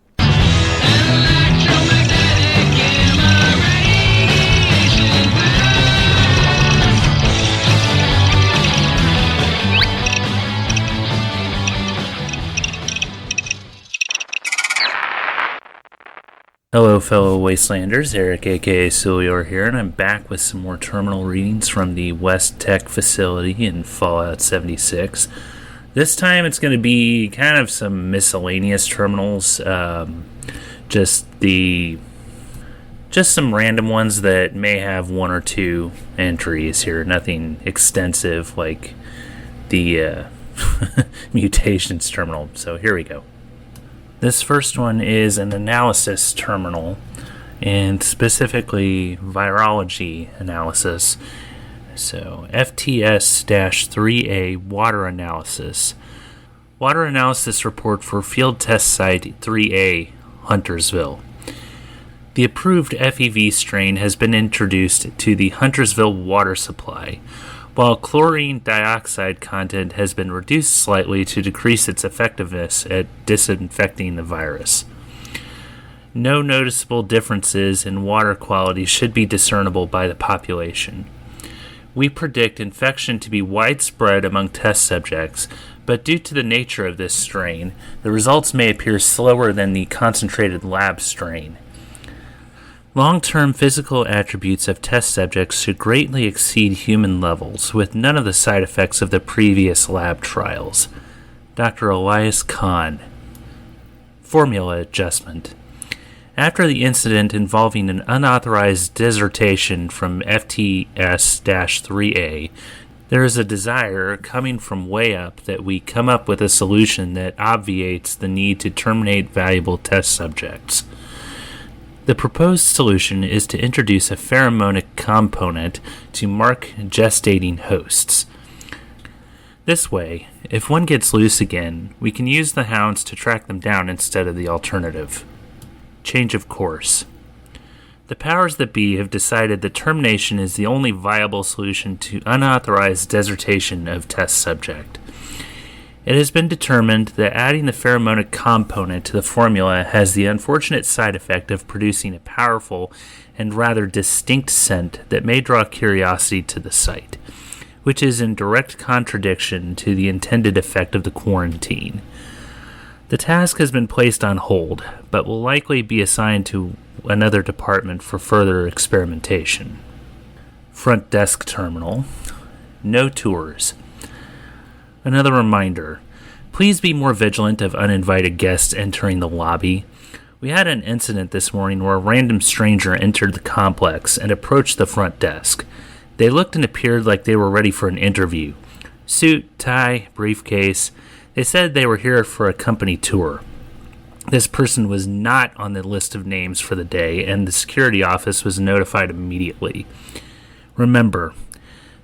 Hello, fellow Wastelanders. Eric, aka Solior here, and I'm back with some more terminal readings from the West Tech facility in Fallout 76. This time it's going to be kind of some miscellaneous terminals, just some random ones that may have one or two entries here. Nothing extensive like the mutations terminal. So here we go. This first one is an analysis terminal, and specifically virology analysis. So FTS-3A water analysis. Water analysis report for field test site 3A, Huntersville. The approved FEV strain has been introduced to the Huntersville water supply, while chlorine dioxide content has been reduced slightly to decrease its effectiveness at disinfecting the virus. No noticeable differences in water quality should be discernible by the population. We predict infection to be widespread among test subjects, but due to the nature of this strain, the results may appear slower than the concentrated lab strain. Long-term physical attributes of test subjects should greatly exceed human levels, with none of the side effects of the previous lab trials. Dr. Elias Kahn. Formula adjustment. After the incident involving an unauthorized dissertation from FTS-3A, there is a desire coming from way up that we come up with a solution that obviates the need to terminate valuable test subjects. The proposed solution is to introduce a pheromonic component to mark gestating hosts. This way, if one gets loose again, we can use the hounds to track them down instead of the alternative. Change of course. The powers that be have decided that termination is the only viable solution to unauthorized dissertation of test subject. It has been determined that adding the pheromonic component to the formula has the unfortunate side effect of producing a powerful and rather distinct scent that may draw curiosity to the site, which is in direct contradiction to the intended effect of the quarantine. The task has been placed on hold, but will likely be assigned to another department for further experimentation. Front desk terminal. No tours. Another reminder, please be more vigilant of uninvited guests entering the lobby. We had an incident this morning where a random stranger entered the complex and approached the front desk. They looked and appeared like they were ready for an interview. Suit, tie, briefcase. They said they were here for a company tour. This person was not on the list of names for the day, and the security office was notified immediately. Remember,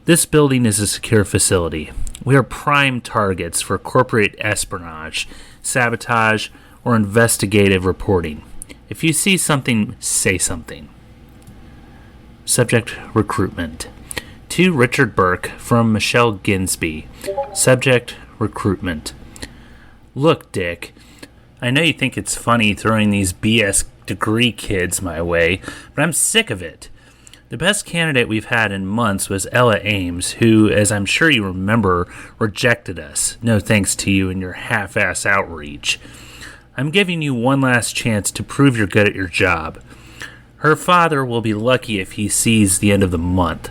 this building is a secure facility. We are prime targets for corporate espionage, sabotage, or investigative reporting. If you see something, say something. Subject: recruitment. To Richard Burke from Michelle Ginsby. Subject: recruitment. Look, Dick, I know you think it's funny throwing these BS degree kids my way, but I'm sick of it. The best candidate we've had in months was Ella Ames, who, as I'm sure you remember, rejected us. No thanks to you and your half-ass outreach. I'm giving you one last chance to prove you're good at your job. Her father will be lucky if he sees the end of the month.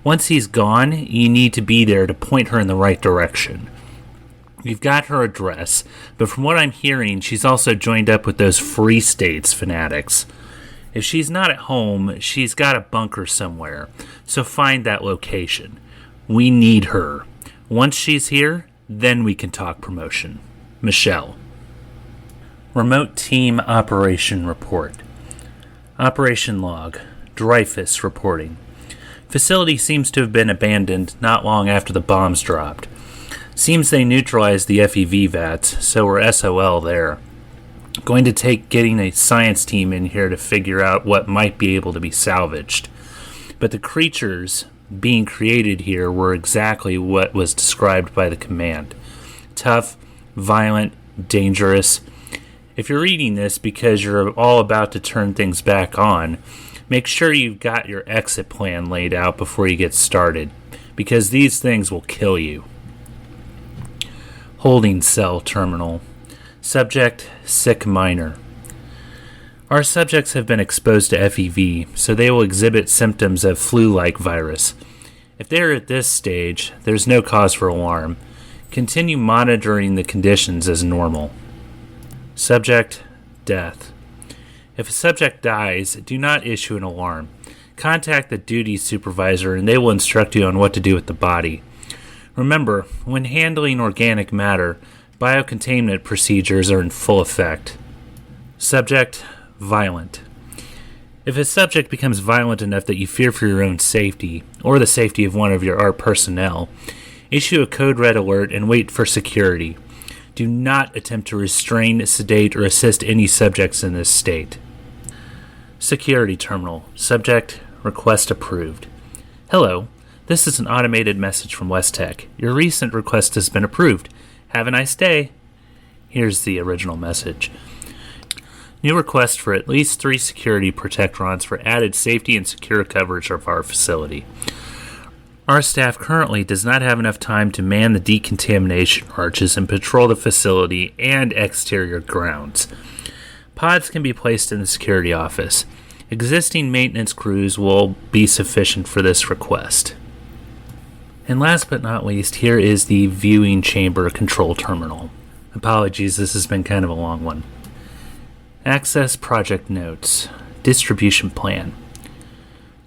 Once he's gone, you need to be there to point her in the right direction. You've got her address, but from what I'm hearing, she's also joined up with those Free States fanatics. If she's not at home, she's got a bunker somewhere, so find that location. We need her. Once she's here, then we can talk promotion. Michelle. Remote Team Operation Report. Operation Log. Dreyfus reporting. Facility seems to have been abandoned not long after the bombs dropped. Seems they neutralized the FEV vats, so we're SOL there. Going to take getting a science team in here to figure out what might be able to be salvaged. But the creatures being created here were exactly what was described by the command. Tough, violent, dangerous. If you're reading this because you're all about to turn things back on, make sure you've got your exit plan laid out before you get started, because these things will kill you. Holding cell terminal. Subject: sick minor. Our subjects have been exposed to FEV, so they will exhibit symptoms of flu-like virus. If they are at this stage, there's no cause for alarm. Continue monitoring the conditions as normal. Subject: death. If a subject dies, do not issue an alarm. Contact the duty supervisor and they will instruct you on what to do with the body. Remember, when handling organic matter, biocontainment procedures are in full effect. Subject: violent. If a subject becomes violent enough that you fear for your own safety, or the safety of one of your ART personnel, issue a code red alert and wait for security. Do not attempt to restrain, sedate, or assist any subjects in this state. Security terminal. Subject: request approved. Hello. This is an automated message from WestTech. Your recent request has been approved. Have a nice day. Here's the original message. New request for at least 3 security protectrons for added safety and secure coverage of our facility. Our staff currently does not have enough time to man the decontamination arches and patrol the facility and exterior grounds. Pods can be placed in the security office. Existing maintenance crews will be sufficient for this request. And last but not least, here is the viewing chamber control terminal. Apologies, this has been kind of a long one. Access project notes. Distribution plan.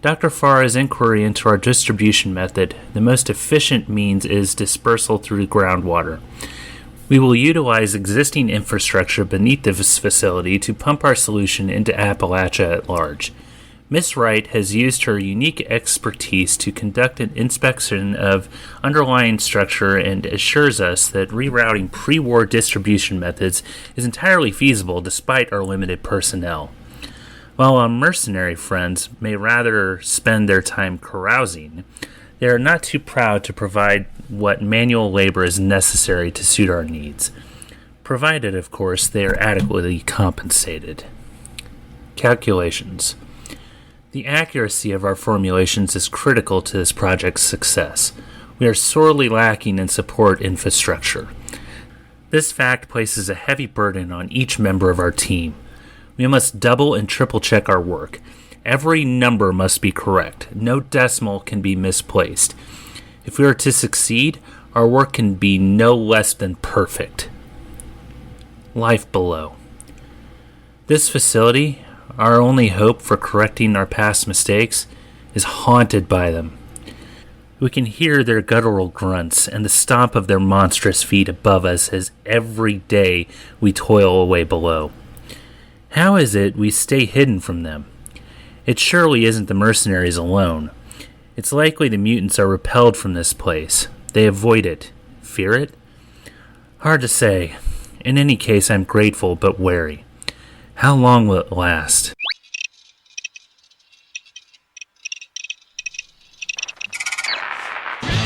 Dr. Farah's inquiry into our distribution method, the most efficient means is dispersal through groundwater. We will utilize existing infrastructure beneath this facility to pump our solution into Appalachia at large. Ms. Wright has used her unique expertise to conduct an inspection of underlying structure and assures us that rerouting pre-war distribution methods is entirely feasible despite our limited personnel. While our mercenary friends may rather spend their time carousing, they are not too proud to provide what manual labor is necessary to suit our needs, provided, of course, they are adequately compensated. Calculations. The accuracy of our formulations is critical to this project's success. We are sorely lacking in support infrastructure. This fact places a heavy burden on each member of our team. We must double and triple check our work. Every number must be correct. No decimal can be misplaced. If we are to succeed, our work can be no less than perfect. Life below. This facility, our only hope for correcting our past mistakes, is haunted by them. We can hear their guttural grunts and the stomp of their monstrous feet above us as every day we toil away below. How is it we stay hidden from them? It surely isn't the mercenaries alone. It's likely the mutants are repelled from this place. They avoid it. Fear it? Hard to say. In any case, I'm grateful but wary. How long will it last?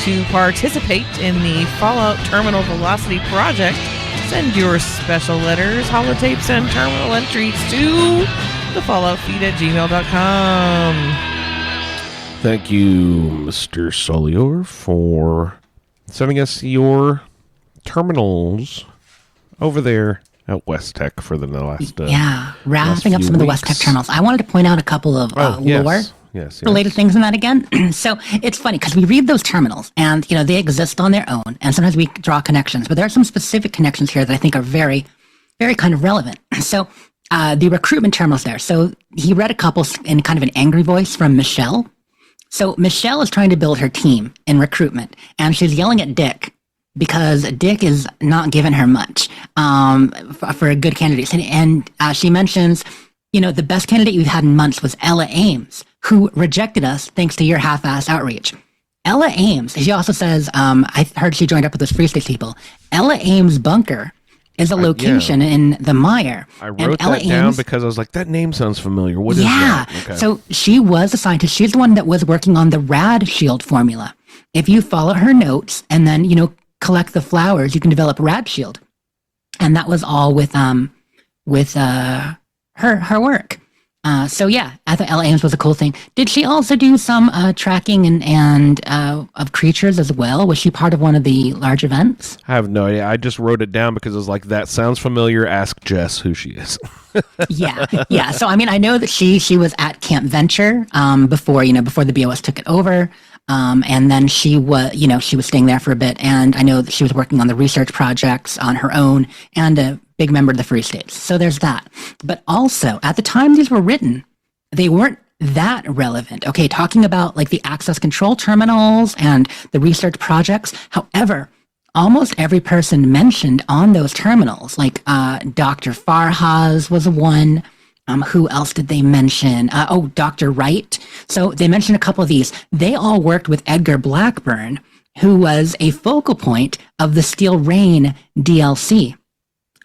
To participate in the Fallout Terminal Velocity project, send your special letters, holotapes, and terminal entries to thefalloutfeed@gmail.com. Thank you, Mr. Solior, for sending us your terminals over there at West Tech for the last wrapping up few some of the West Tech weeks. terminals. I wanted to point out a couple of lore yes. related things in that again. So it's funny because we read those terminals and, they exist on their own. And sometimes we draw connections, but there are some specific connections here that I think are very, very kind of relevant. So the recruitment terminals there. So he read a couple in kind of an angry voice from Michelle. So Michelle is trying to build her team in recruitment and she's yelling at Dick because Dick is not giving her much for a good candidate. And she mentions, the best candidate we've had in months was Ella Ames, who rejected us thanks to your half-assed outreach. Ella Ames, she also says, I heard she joined up with those Free State people. Ella Ames bunker is a location in the Mire. I wrote that down because I was like, that name sounds familiar. What is that? Okay. So she was a scientist. She's the one that was working on the Rad Shield formula. If you follow her notes and then, collect the flowers, you can develop Rad Shield. And that was all with her work. I thought Ella Ames was a cool thing. Did she also do some tracking and of creatures as well? Was she part of one of the large events? I have no idea. I just wrote it down because I was like, that sounds familiar. Ask Jess who she is. Yeah. So, I know that she was at Camp Venture before the BOS took it over. And then she was staying there for a bit. And I know that she was working on the research projects on her own and a big member of the Free States. So there's that. But also, at the time these were written, they weren't that relevant. Okay, talking about like the access control terminals and the research projects. However, almost every person mentioned on those terminals, like Dr. Farhaz was one. Who else did they mention? Dr. Wright. So they mentioned a couple of these. They all worked with Edgar Blackburn, who was a focal point of the Steel Rain DLC,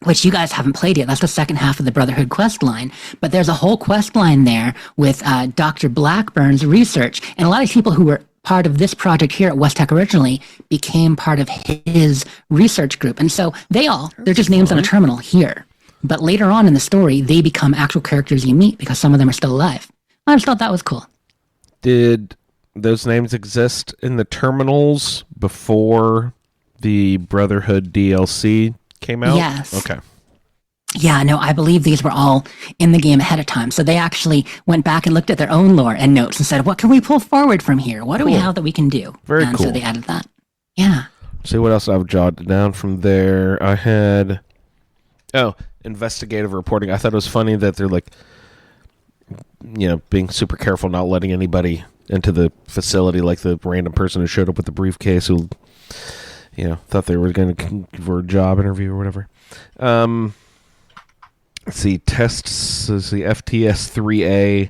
which you guys haven't played yet. That's the second half of the Brotherhood quest line. But there's a whole quest line there with Dr. Blackburn's research. And a lot of people who were part of this project here at West Tech originally became part of his research group. And so they're just names on a terminal here. But later on in the story, they become actual characters you meet because some of them are still alive. I just thought that was cool. Did those names exist in the terminals before the Brotherhood DLC came out? Yes. Okay. Yeah, no, I believe these were all in the game ahead of time. So they actually went back and looked at their own lore and notes and said, what can we pull forward from here? What do we have that we can do? Very and cool. So they added that. Yeah. See what else I've jotted down from there. I had... investigative reporting. I thought it was funny that they're like, being super careful, not letting anybody into the facility, like the random person who showed up with the briefcase who, thought they were going to for a job interview or whatever. Let's see, tests. Let's see, FTS 3A.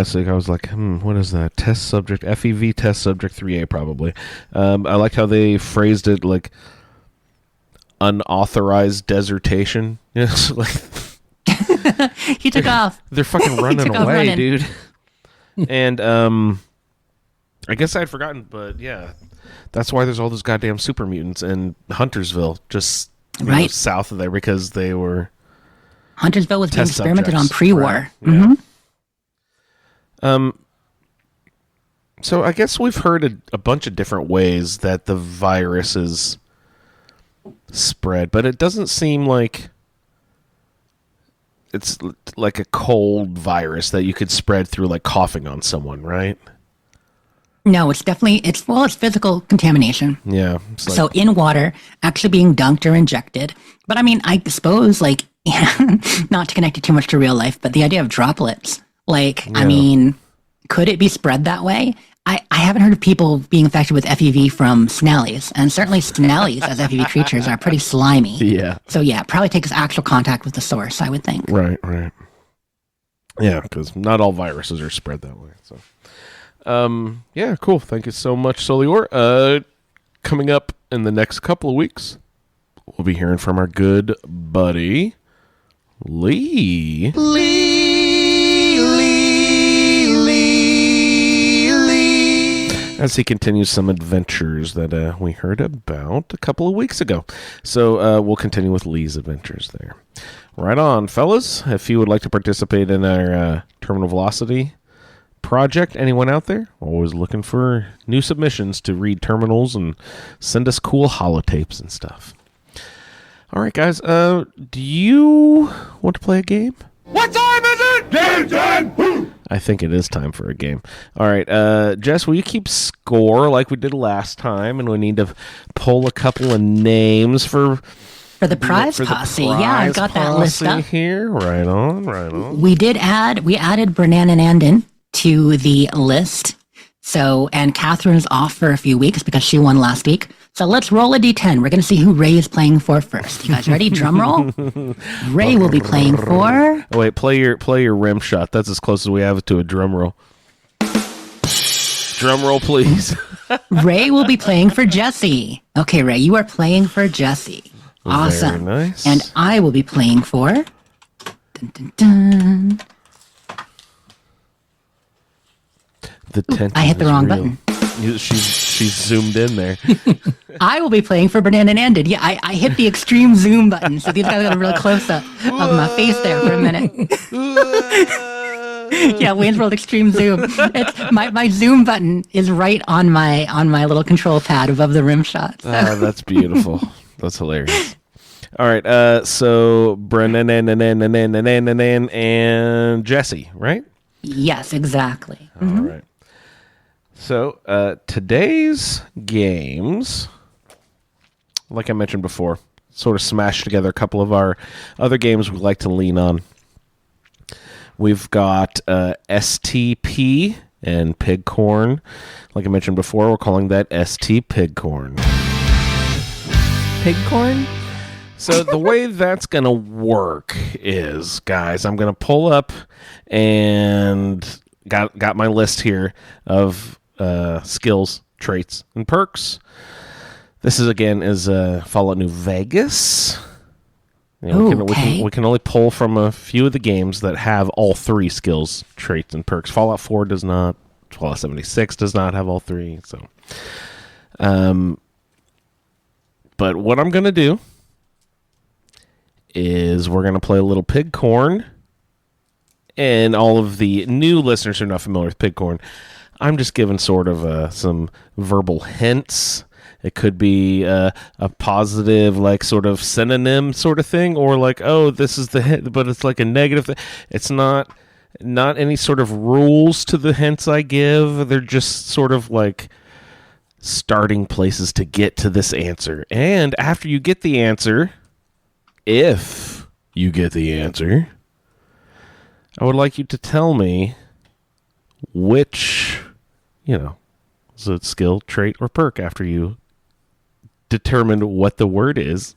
So I was like, what is that? Test subject, FEV test subject 3A probably. I liked how they phrased it like unauthorized desertation. Like He took off. they're fucking running away, dude. And I guess I'd forgotten, but yeah, that's why there's all those goddamn super mutants in Huntersville, just Right. south of there, because they were Huntersville was being test experimented on subjects, pre-war. right? Mhm. Yeah. So I guess we've heard a bunch of different ways that the virus is spread, but it doesn't seem like it's like a cold virus that you could spread through like coughing on someone, right? No, it's physical contamination. Yeah. It's like, So in water, actually being dunked or injected. But I suppose, not to connect it too much to real life, but the idea of droplets, could it be spread that way? I haven't heard of people being infected with FEV from Snellies, and certainly Snellies as FEV creatures are pretty slimy. yeah. So yeah, it probably takes actual contact with the source, I would think. Right. Yeah, because not all viruses are spread that way. So, yeah, cool. Thank you so much, Solior. Coming up in the next couple of weeks, we'll be hearing from our good buddy Lee. As he continues some adventures that we heard about a couple of weeks ago. So we'll continue with Lee's adventures there. Right on, fellas. If you would like to participate in our Terminal Velocity project, anyone out there? Always looking for new submissions to read terminals and send us cool holotapes and stuff. All right, guys. Do you want to play a game? What time is it? Game time! I think it is time for a game. All right, Jess, will you keep score like we did last time? And we need to pull a couple of names for the prize posse. Yeah, I've got that list up here. Right on. We added Brennan and Andon to the list. So, and Catherine's off for a few weeks because she won last week. So let's roll a d10. We're going to see who Ray is playing for first. You guys ready? Drum roll. Ray will be playing for... Oh, wait, play your rim shot. That's as close as we have to a drum roll. Drum roll, please. Ray will be playing for Jesse. Okay, Ray, you are playing for Jesse. Awesome. Very nice. And I will be playing for... Dun, dun, dun. The tension I hit the is wrong real. button. She's zoomed in there. I will be playing for Brennan and Andon. Yeah, I hit the extreme zoom button, so these guys got a real close-up of my face there for a minute. Yeah, Wayne's World Extreme Zoom. It's my zoom button is right on my little control pad above the rim shot. So. Oh, that's beautiful. That's hilarious. All right, so Brennan and Jesse, right? Yes, exactly. All right. So today's games, like I mentioned before, sort of smashed together a couple of our other games we like to lean on. We've got STP and Pigcorn. Like I mentioned before, we're calling that ST Pigcorn. Pigcorn? So the way that's going to work is, guys, I'm going to pull up and got my list here of skills, traits, and perks. This is, again, Fallout New Vegas. You know, we can only pull from a few of the games that have all three skills, traits, and perks. Fallout 4 does not. Fallout 76 does not have all three. So, but what I'm going to do is we're going to play a little Pigcorn. And all of the new listeners who are not familiar with Pigcorn, I'm just giving sort of some verbal hints. It could be a positive, like, sort of synonym sort of thing, or like, oh, this is the hint, but it's like a negative thing. It's not any sort of rules to the hints I give. They're just sort of like starting places to get to this answer. And after you get the answer, if you get the answer, I would like you to tell me which, is it skill, trait, or perk after you determine what the word is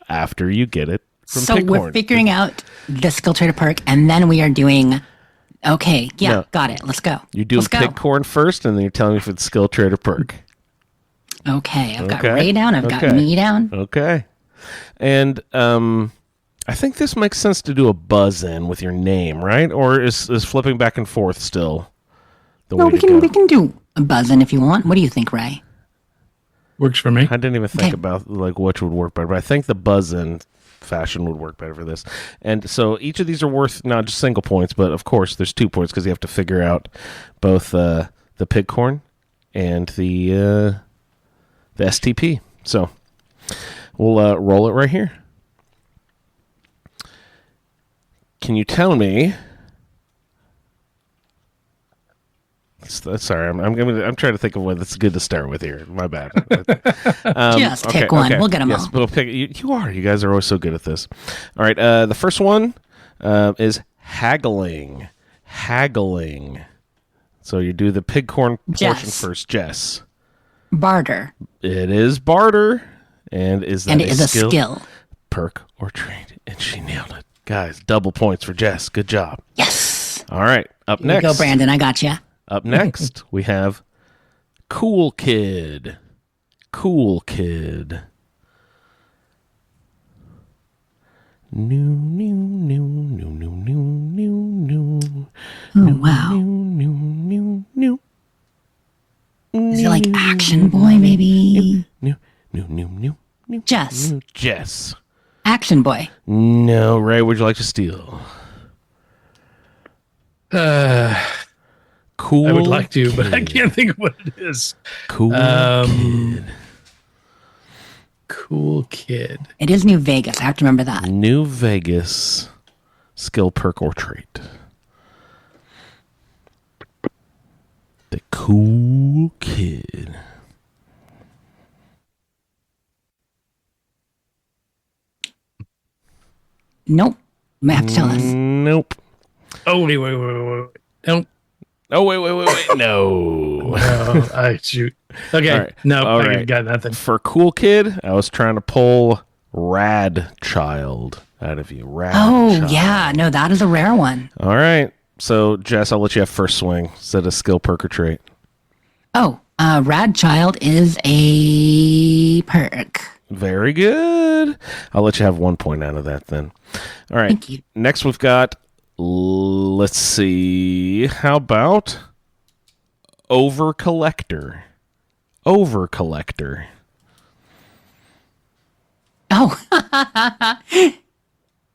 after you get it from So Pigcorn. we're figuring out the skill, trait, or perk, and then we are doing... Okay, yeah, No. got it. Let's go. You're doing Let's go. Pigcorn first, and then you're telling me if it's skill, trait, or perk. Okay, I've got Okay. Ray down. I've got Okay. me down. Okay. And I think this makes sense to do a buzz in with your name, right? Or is flipping back and forth still the No, way we to can go? we can do a buzzing if you want. What do you think, Ray? Works for me. I didn't even think Okay. about like which would work better, but I think the buzz-in fashion would work better for this. And so each of these are worth not just single points, but of course there's 2 points because you have to figure out both the Pigcorn and the STP. So we'll roll it right here. Can you tell me? Sorry, I'm trying to think of one that's good to start with here. My bad. Just pick one. We'll get them yes, all. we'll pick. You guys are always so good at this. All right. The first one is haggling. Haggling. So you do the Pigcorn portion Jess. first, Jess. Barter. It is barter, and is that And it is a skill. perk, or trait? And she nailed it, guys. Double points for Jess. Good job. Yes. All right. Up Here we next. go, Brandon. I got you. Up next, we have Cool Kid. Cool Kid. Oh, wow. Is it like Action Boy, maybe? Jess. Jess. Action Boy. No, Ray, would you like to steal? Cool. I would like to, but I Kid. can't think of what it is. Cool Kid. Cool Kid. It is New Vegas. I have to remember that. New Vegas. Skill, perk, or trait. The Cool Kid. Nope. You might have to tell us. Nope. Oh, wait. Don't. Oh, wait. No. No, I shoot. Okay. All right. No, All I right. got nothing. For Cool Kid, I was trying to pull Rad Child out of you. Rad Oh, Child. yeah. No, that is a rare one. All right. So, Jess, I'll let you have first swing. Instead of skill, perk, or trait. Oh, Rad Child is a perk. Very good. I'll let you have 1 point out of that then. All right. Thank you. Next, we've got, let's see, how about Over Collector? Over Collector. Oh.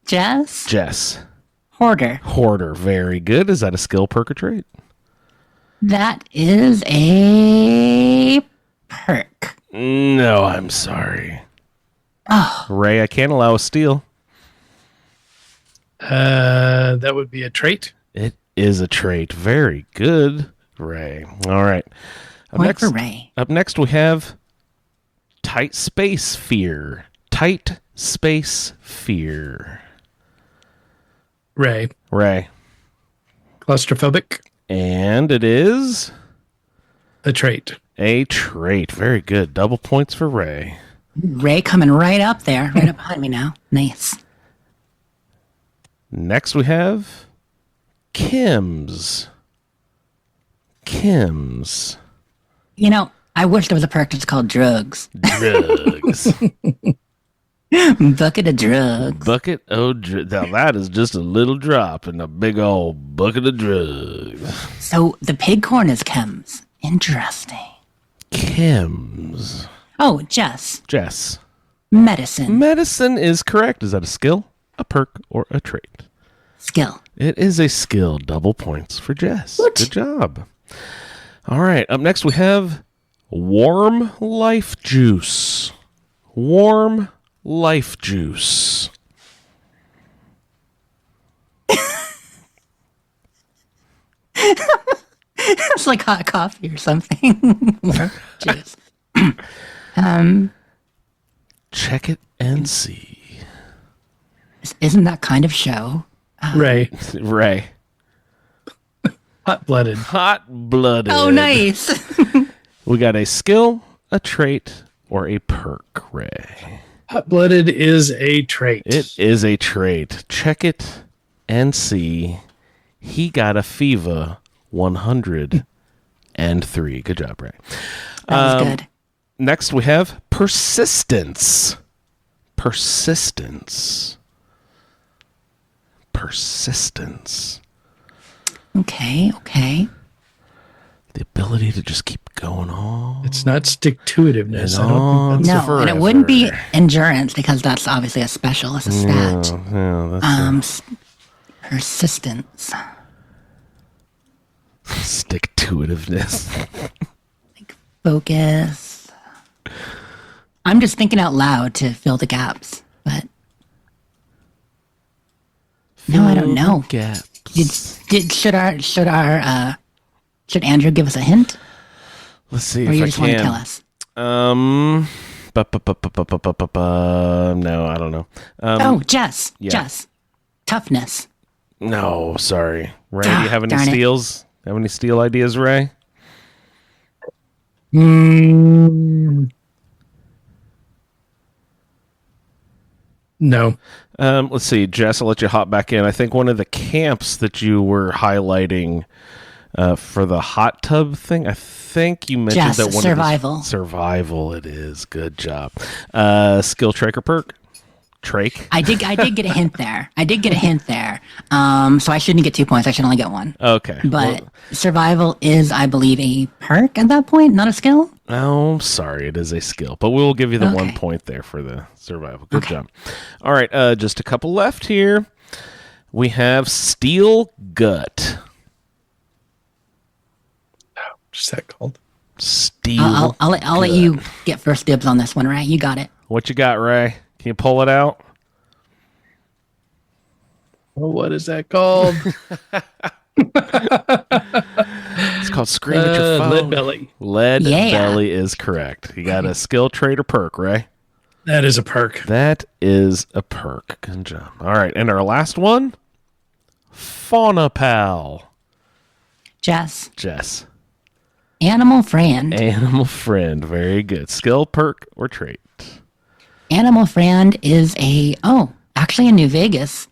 Jess? Jess. Hoarder. Hoarder. Very good. Is that a skill, perk, or trait? That is a perk. No, I'm sorry. Oh, Ray, I can't allow a steal. That would be a trait. It is a trait. Very good, Ray. All right. point for Ray. Up next, we have Tight Space Fear. Tight Space Fear. Ray. Ray. Claustrophobic. And it is A trait. a trait. Very good. Double points for Ray. Ray coming right up there, right up behind me now. Nice. Next, we have Kim's. Kim's. You know, I wish there was a perk that's called drugs. Drugs. Bucket of drugs. Bucket of drugs. Now, that is just a little drop in a big old bucket of drugs. So the pig corn is chems. Interesting. Kim's. Oh, Jess. Jess. Medicine. Medicine is correct. Is that a skill, a perk, or a trait? Skill. It is a skill. Double points for Jess. What? Good job. All right. Up next, we have Warm Life Juice. Warm Life Juice. It's like hot coffee or something. Juice. Check it and see. Isn't that kind of show? Ray. Ray. Hot-blooded. Hot-blooded. Oh, nice. We got a skill, a trait, or a perk, Ray. Hot-blooded is a trait. It is a trait. Check it and see. He got a fever 103. Good job, Ray. That was good. Next, we have persistence. Persistence. Persistence. Okay. The ability to just keep going on. It's not stick-to-itiveness. I No. don't think that's No, and it wouldn't be endurance because that's obviously a special. It's a stat. Yeah, that's Persistence. stick-to-itiveness. Focus. I'm just thinking out loud to fill the gaps, but no, I don't know. Gaps. Should Andrew give us a hint, Let's see or if you I just want to can. tell us? No, I don't know. Jess. yeah. Jess. Toughness. No, sorry. Ray, do you have any Darn it. steals? Have any steal ideas, Ray? No. Let's see, Jess, I'll let you hop back in. I think one of the camps that you were highlighting for the hot tub thing, I think you mentioned Jess, that one survival. Of these, survival, it is. Good job. Skill, trait, or perk? Trach? I did get a hint there. So I shouldn't get 2 points. I should only get one. Okay. But survival is, I believe, a perk at that point, not a skill. Oh, sorry, it is a skill, but we'll give you the Okay. 1 point there for the survival. Good job. All right, just a couple left here. We have Steel Gut. What's that called? Steel. I'll let you get first dibs on this one, Ray. You got it. What you got, Ray? Can you pull it out? Well, what is that called? It's called Scream at Your Phone. Lead belly. Lead Yeah. Belly is correct. You got a skill trait or perk, Ray? That is a perk. That is a perk. Good job. All right, and our last one, Fauna Pal. Jess, Jess. animal friend. Animal friend. Very good. Skill, perk, or trait. Animal friend is actually in New Vegas.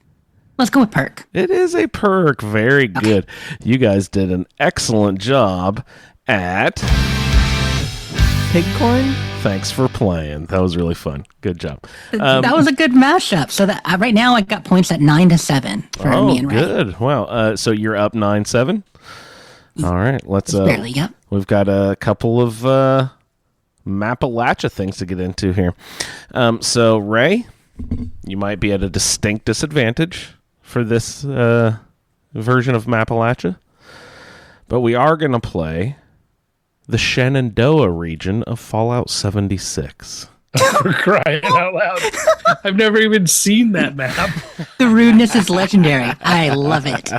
Let's go with perk. It is a perk. Very good. You guys did an excellent job at Pigcorn? Thanks for playing. That was really fun. Good job. That was a good mashup. So that right now I got points at 9-7 for me and Ray. Good. Wow. So you're up 9-7. All right. Let's. Barely, yep. We've got a couple of Mapalachia things to get into here. So Ray, you might be at a distinct disadvantage for this version of Mapalachia, but we are going to play the Shenandoah region of Fallout 76. For crying out loud. I've never even seen that map. The rudeness is legendary. I love it.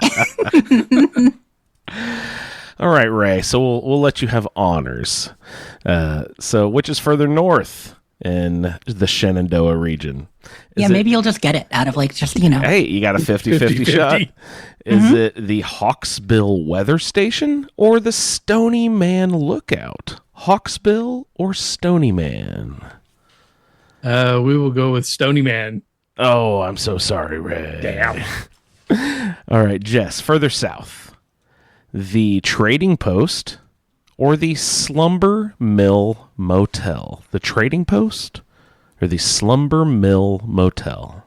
All right, Ray. So we'll let you have honors. So which is further north in the Shenandoah region? Maybe you'll just get it out of Hey, you got a 50-50 shot. Is it the Hawksbill Weather Station or the Stony Man Lookout? Hawksbill or Stony Man? We will go with Stony Man. Oh, I'm so sorry, Ray. Damn. All right, Jess, further south. The Trading Post or the Slumber Mill Motel? The Trading Post or the Slumber Mill Motel?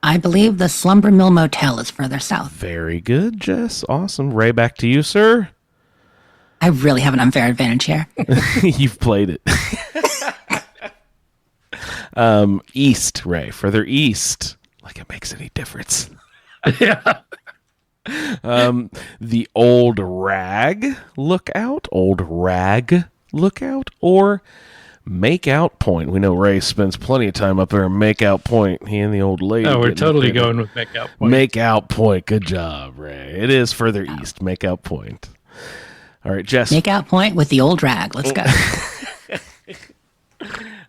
I believe the Slumber Mill Motel is further south. Very good, Jess. Awesome. Ray, back to you, sir. I really have an unfair advantage here. You've played it. East, Ray. Further east. Like it makes any difference. Yeah. The Old Rag Lookout, or Makeout Point. We know Ray spends plenty of time up there in Makeout Point. He and the old lady. No, we're getting up totally there. going with Makeout Point. Makeout Point. Good job, Ray. It is further east. Makeout Point. All right, Jess. Make out point with the old rag. Let's go.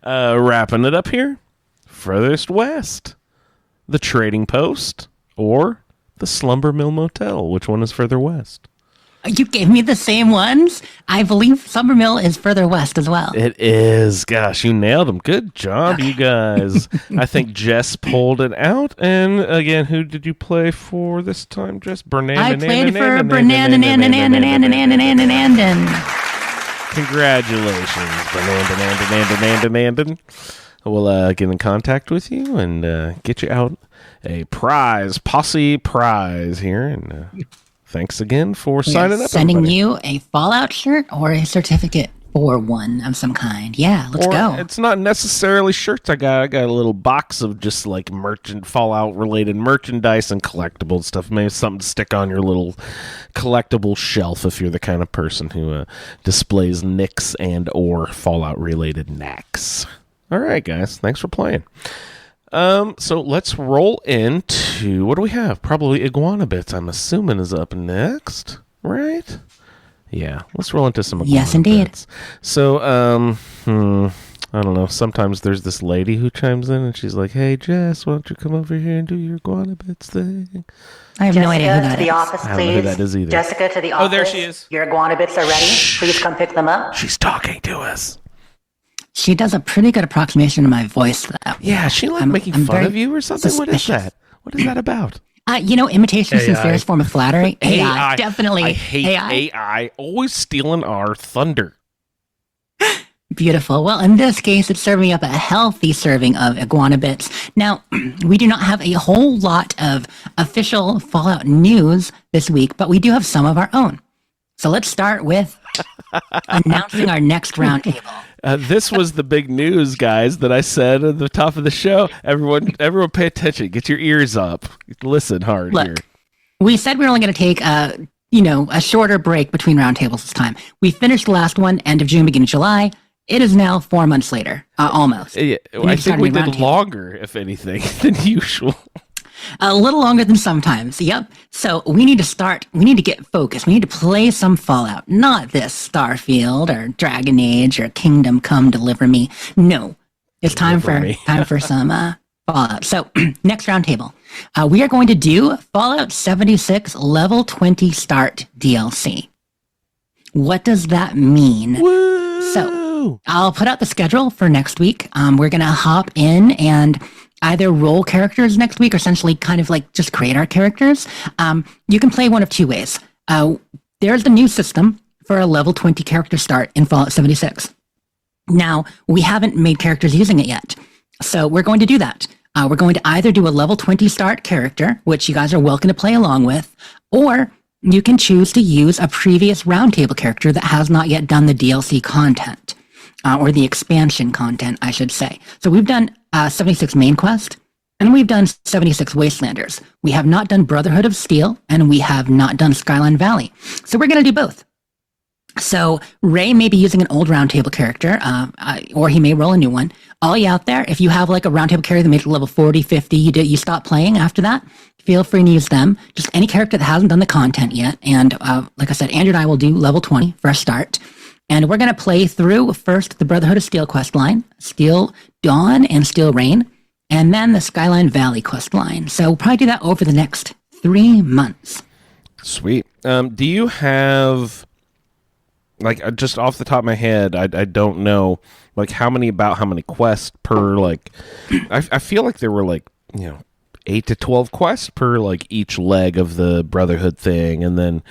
Wrapping it up here. Furthest west. The Trading Post or the Slumber Mill Motel. Which one is further west? You gave me the same ones. I believe Slumber Mill is further west as well. It is. Gosh, you nailed them. Good job, you guys. I think Jess pulled it out. And again, who did you play for this time, Jess? I played for Bernandan. Congratulations, Bernandan. We'll get in contact with you and get you out a posse prize here. And thanks again for signing up. Sending everybody. you a Fallout shirt or a certificate for one of some kind. Yeah, let's go. It's not necessarily shirts. I got a little box of just like Fallout related merchandise and collectible stuff. Maybe something to stick on your little collectible shelf if you're the kind of person who displays nicks and or Fallout related knacks. All right, guys. Thanks for playing. So let's roll into, what do we have? Probably Iguana Bits, I'm assuming, is up next, right? Yeah, let's roll into some Iguana Yes, indeed. Bits. So, I don't know. Sometimes there's this lady who chimes in and she's like, "Hey, Jess, why don't you come over here and do your Iguana Bits thing?" I have no idea who that to the is. office, I don't know who please. that is either. Jessica, to the office. Oh, there she is. Your iguana bits are ready. Please come pick them up. She's talking to us. She does a pretty good approximation of my voice, though. Yeah, is she like I'm making fun very of you or something? What is suspicious. that? What is that about? Imitation is the AI. sincerest form of flattery. AI, definitely. I hate AI. Always stealing our thunder. Beautiful. Well, in this case, it's serving up a healthy serving of iguana bits. Now, we do not have a whole lot of official Fallout news this week, but we do have some of our own. So let's start with announcing our next roundtable. This was the big news, guys, that I said at the top of the show. Everyone pay attention. Get your ears up. Listen hard here. Look, we said we were only going to take a shorter break between roundtables this time. We finished the last one end of June, beginning of July. It is now 4 months later, almost. Yeah, I think we did longer, if anything, than usual. A little longer than sometimes, yep. So we need to start, we need to get focused. We need to play some Fallout, not this Starfield or Dragon Age or Kingdom Come Deliver Me. No, it's time for some Fallout. So next roundtable, we are going to do Fallout 76 Level 20 Start DLC. What does that mean? Woo! So I'll put out the schedule for next week. We're going to hop in and either roll characters next week or essentially kind of like just create our characters. You can play one of two ways. There's the new system for a level 20 character start in Fallout 76. Now, we haven't made characters using it yet. So we're going to do that. We're going to either do a level 20 start character, which you guys are welcome to play along with, or you can choose to use a previous roundtable character that has not yet done the DLC content. Or the expansion content, I should say. So we've done 76 Main Quest, and we've done 76 Wastelanders. We have not done Brotherhood of Steel, and we have not done Skyline Valley. So we're going to do both. So Ray may be using an old roundtable character, or he may roll a new one. All you out there, if you have like a roundtable character that made it level 40, 50, you stop playing after that, feel free to use them. Just any character that hasn't done the content yet. And like I said, Andrew and I will do level 20 for a start. And we're going to play through first the Brotherhood of Steel quest line, Steel Dawn and Steel Rain, and then the Skyline Valley quest line. So we'll probably do that over the next 3 months. Sweet. Do you have, like, just off the top of my head, I don't know, like, how many quests per, like, I feel like there were, like, 8 to 12 quests per, like, each leg of the Brotherhood thing. And then,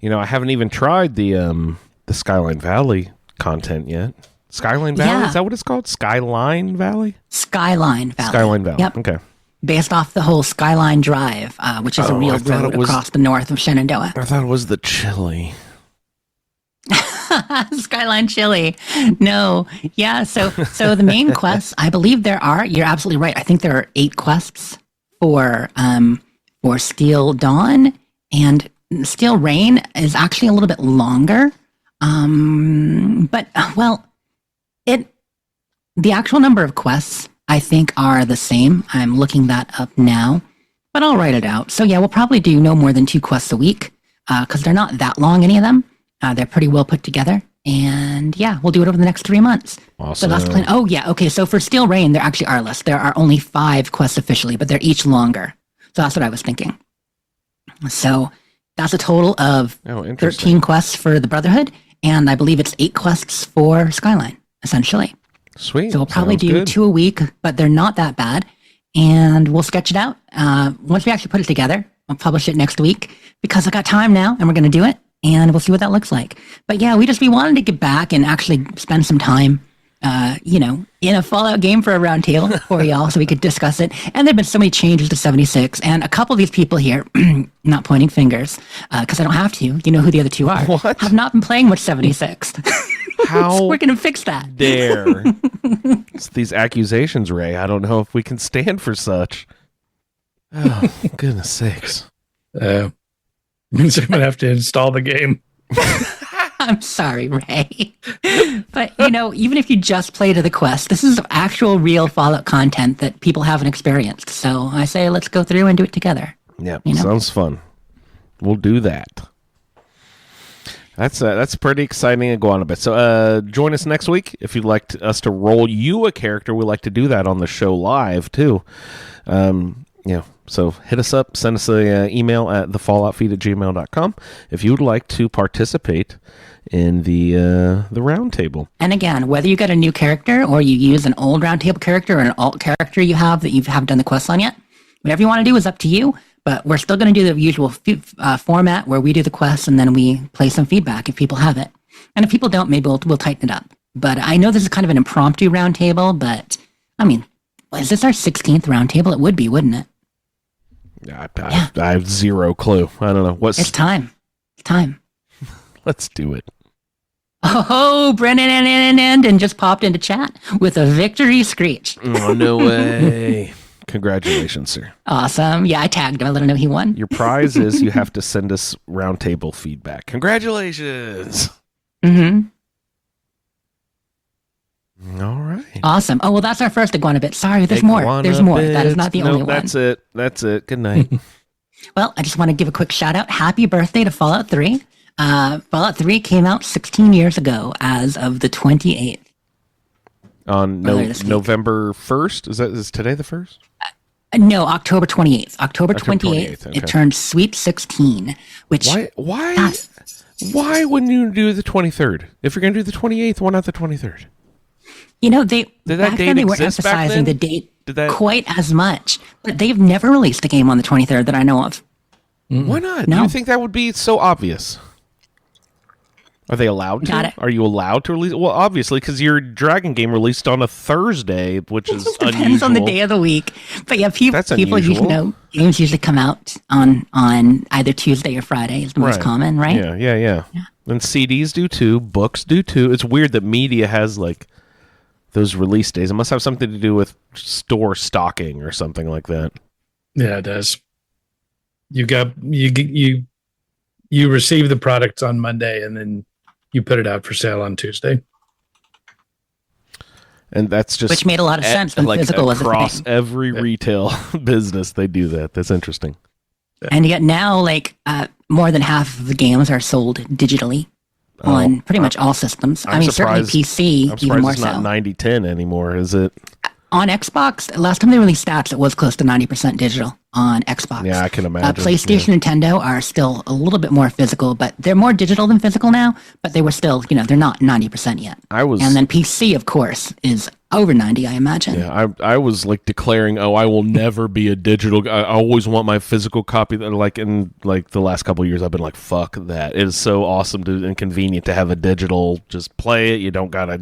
I haven't even tried the Skyline Valley content yet. Skyline Valley? Yeah. Is that what it's called? Skyline Valley? Skyline Valley. Skyline Valley. Yep. Okay. Based off the whole Skyline Drive, which is a real road across the north of Shenandoah. I thought it was the chili. Skyline Chili. No. Yeah, so the main quests, I believe you're absolutely right. I think there are 8 quests for Steel Dawn, and Steel Rain is actually a little bit longer. But the actual number of quests I think are the same. I'm looking that up now, but I'll write it out. So yeah, we'll probably do no more than 2 quests a week, because they're not that long, any of them. They're pretty well put together, and yeah, we'll do it over the next 3 months. Awesome. So that's the plan. Oh yeah, okay. So for Steel Rain, there actually are less. There are only 5 quests officially, but they're each longer. So that's what I was thinking. So that's a total of 13 quests for the Brotherhood. And I believe it's 8 quests for Skyline, essentially. Sweet. So we'll probably do 2 a week, but they're not that bad. And we'll sketch it out. Once we actually put it together, I'll publish it next week because I got time now and we're going to do it. And we'll see what that looks like. But yeah, we wanted to get back and actually spend some time, in a Fallout game for a roundtable for y'all so we could discuss it. And there have been so many changes to 76. And a couple of these people here, not pointing fingers, because I don't have to, you know who the other 2 are, have not been playing much 76. How so we're going to fix that. Dare. It's these accusations, Ray. I don't know if we can stand for such. Oh, goodness sakes. Means I'm going to have to install the game. I'm sorry, Ray. But, even if you just play to the quest, this is actual real Fallout content that people haven't experienced. So I say let's go through and do it together. Yeah, sounds fun. We'll do that. That's pretty exciting and go on a bit. So join us next week if you'd like us to roll you a character. We like to do that on the show live, too. So hit us up, send us an email at thefalloutfeed@gmail.com if you would like to participate in the roundtable. And again, whether you get a new character or you use an old roundtable character or an alt character you have that you haven't done the quest on yet, whatever you want to do is up to you. But we're still going to do the usual format where we do the quests and then we play some feedback if people have it. And if people don't, maybe we'll tighten it up. But I know this is kind of an impromptu roundtable, but I mean, is this our 16th roundtable? It would be, wouldn't it? I have zero clue. I don't know. It's time. It's time. Let's do it. Oh, Brennan and just popped into chat with a victory screech. Oh, no way. Congratulations, sir. Awesome. Yeah, I tagged him. I let him know he won. Your prize is you have to send us roundtable feedback. Congratulations. Mm-hmm. All right. Awesome. Oh, well, that's our first Iguana bit. Sorry, there's more. There's more. That is not the only one. That's it. That's it. Good night. Well, I just want to give a quick shout out. Happy birthday to Fallout 3. Fallout 3 came out 16 years ago as of the 28th. On November 1st? Is today the 1st? No, October 28th. October 28th. Okay. It turned Sweet 16, which... Why wouldn't you do the 23rd? If you're going to do the 28th, why not the 23rd? You know, they Did that back date then they weren't exist back emphasizing then? the date quite as much, but they've never released a game on the 23rd that I know of. Why not? No. You think that would be so obvious? Are they allowed to? Got it. Are you allowed to release? Well, obviously, because your Dragon game released on a Thursday, which is Depends unusual. on the day of the week. But yeah, people unusual. usually know games usually come out on either Tuesday or Friday is the most common, right? Yeah. And CDs do too. Books do too. It's weird that media has like those release days. It must have something to do with store stocking or something like that. Yeah, it does. You receive the products on Monday and then you put it out for sale on Tuesday. And that's just Which made a lot of sense when physical was a across thing. every retail business. They do that. That's interesting. And yet now, more than half of the games are sold digitally on pretty much all systems. I'm certainly surprised- PC, I'm even more surprised it's so. not 90-10 anymore, is it? On Xbox, last time they released stats, it was close to 90% digital on Xbox. Yeah, I can imagine. PlayStation and Nintendo are still a little bit more physical, but they're more digital than physical now, but they were still, they're not 90% yet. And then PC, of course, is over 90, I imagine. Yeah, I was like declaring, I will never be a digital. I always want my physical copy. Like in like the last couple of years, I've been like, fuck that. It is so awesome and convenient to have a digital. Just play it. You don't gotta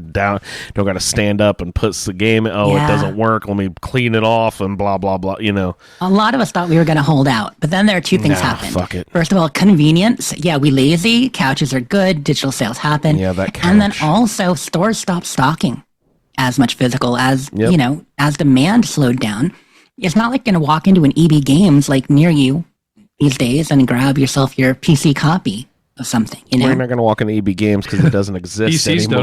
stand up and put the game. It doesn't work. Let me clean it off and blah blah blah. A lot of us thought we were going to hold out, but then there are two things happen. Fuck it. First of all, convenience. Yeah, we lazy. Couches are good. Digital sales happen. Yeah, that couch. And then also stores stopped stocking as much physical as, as demand slowed down. It's not like going to walk into an EB Games like near you these days and grab yourself your PC copy of something, Well, you're not going to walk into EB Games because it doesn't exist PCs anymore.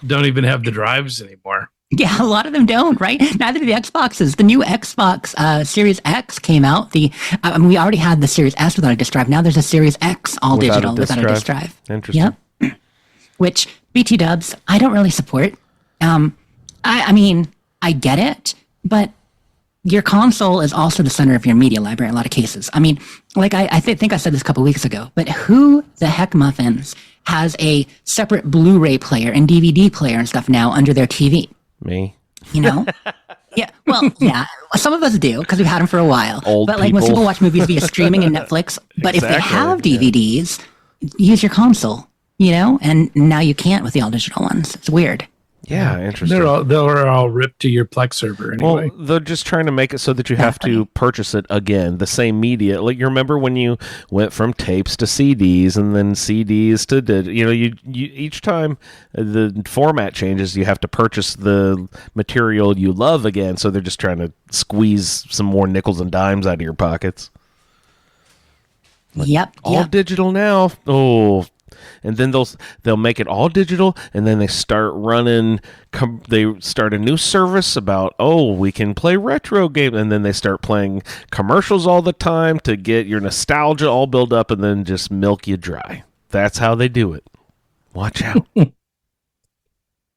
don't even have the drives anymore. Yeah, a lot of them don't, right? Neither do the Xboxes. The new Xbox Series X came out. We already had the Series S without a disk drive. Now there's a Series X all digital without a disk drive. Interesting. Yep. Which BT dubs, I don't really support. I mean, I get it, but your console is also the center of your media library in a lot of cases. I mean, like I think I said this a couple weeks ago, but who the heck muffins has a separate Blu-ray player and DVD player and stuff now under their TV? Me. Yeah. Well, yeah. Some of us do because we've had them for a while. Old but like most people. people watch movies via streaming and Netflix. But if they Exactly, have DVDs, use your console. And now you can't with the all digital ones. It's weird. Yeah, interesting. They're all ripped to your Plex server anyway. Well, they're just trying to make it so that you have to purchase it again, the same media. Like you remember when you went from tapes to CDs and then CDs to you each time the format changes, you have to purchase the material you love again. So they're just trying to squeeze some more nickels and dimes out of your pockets. Yep. All digital now. Oh. And then they'll make it all digital, and then they start running. They start a new service about we can play retro games, and then they start playing commercials all the time to get your nostalgia all built up, and then just milk you dry. That's how they do it. Watch out.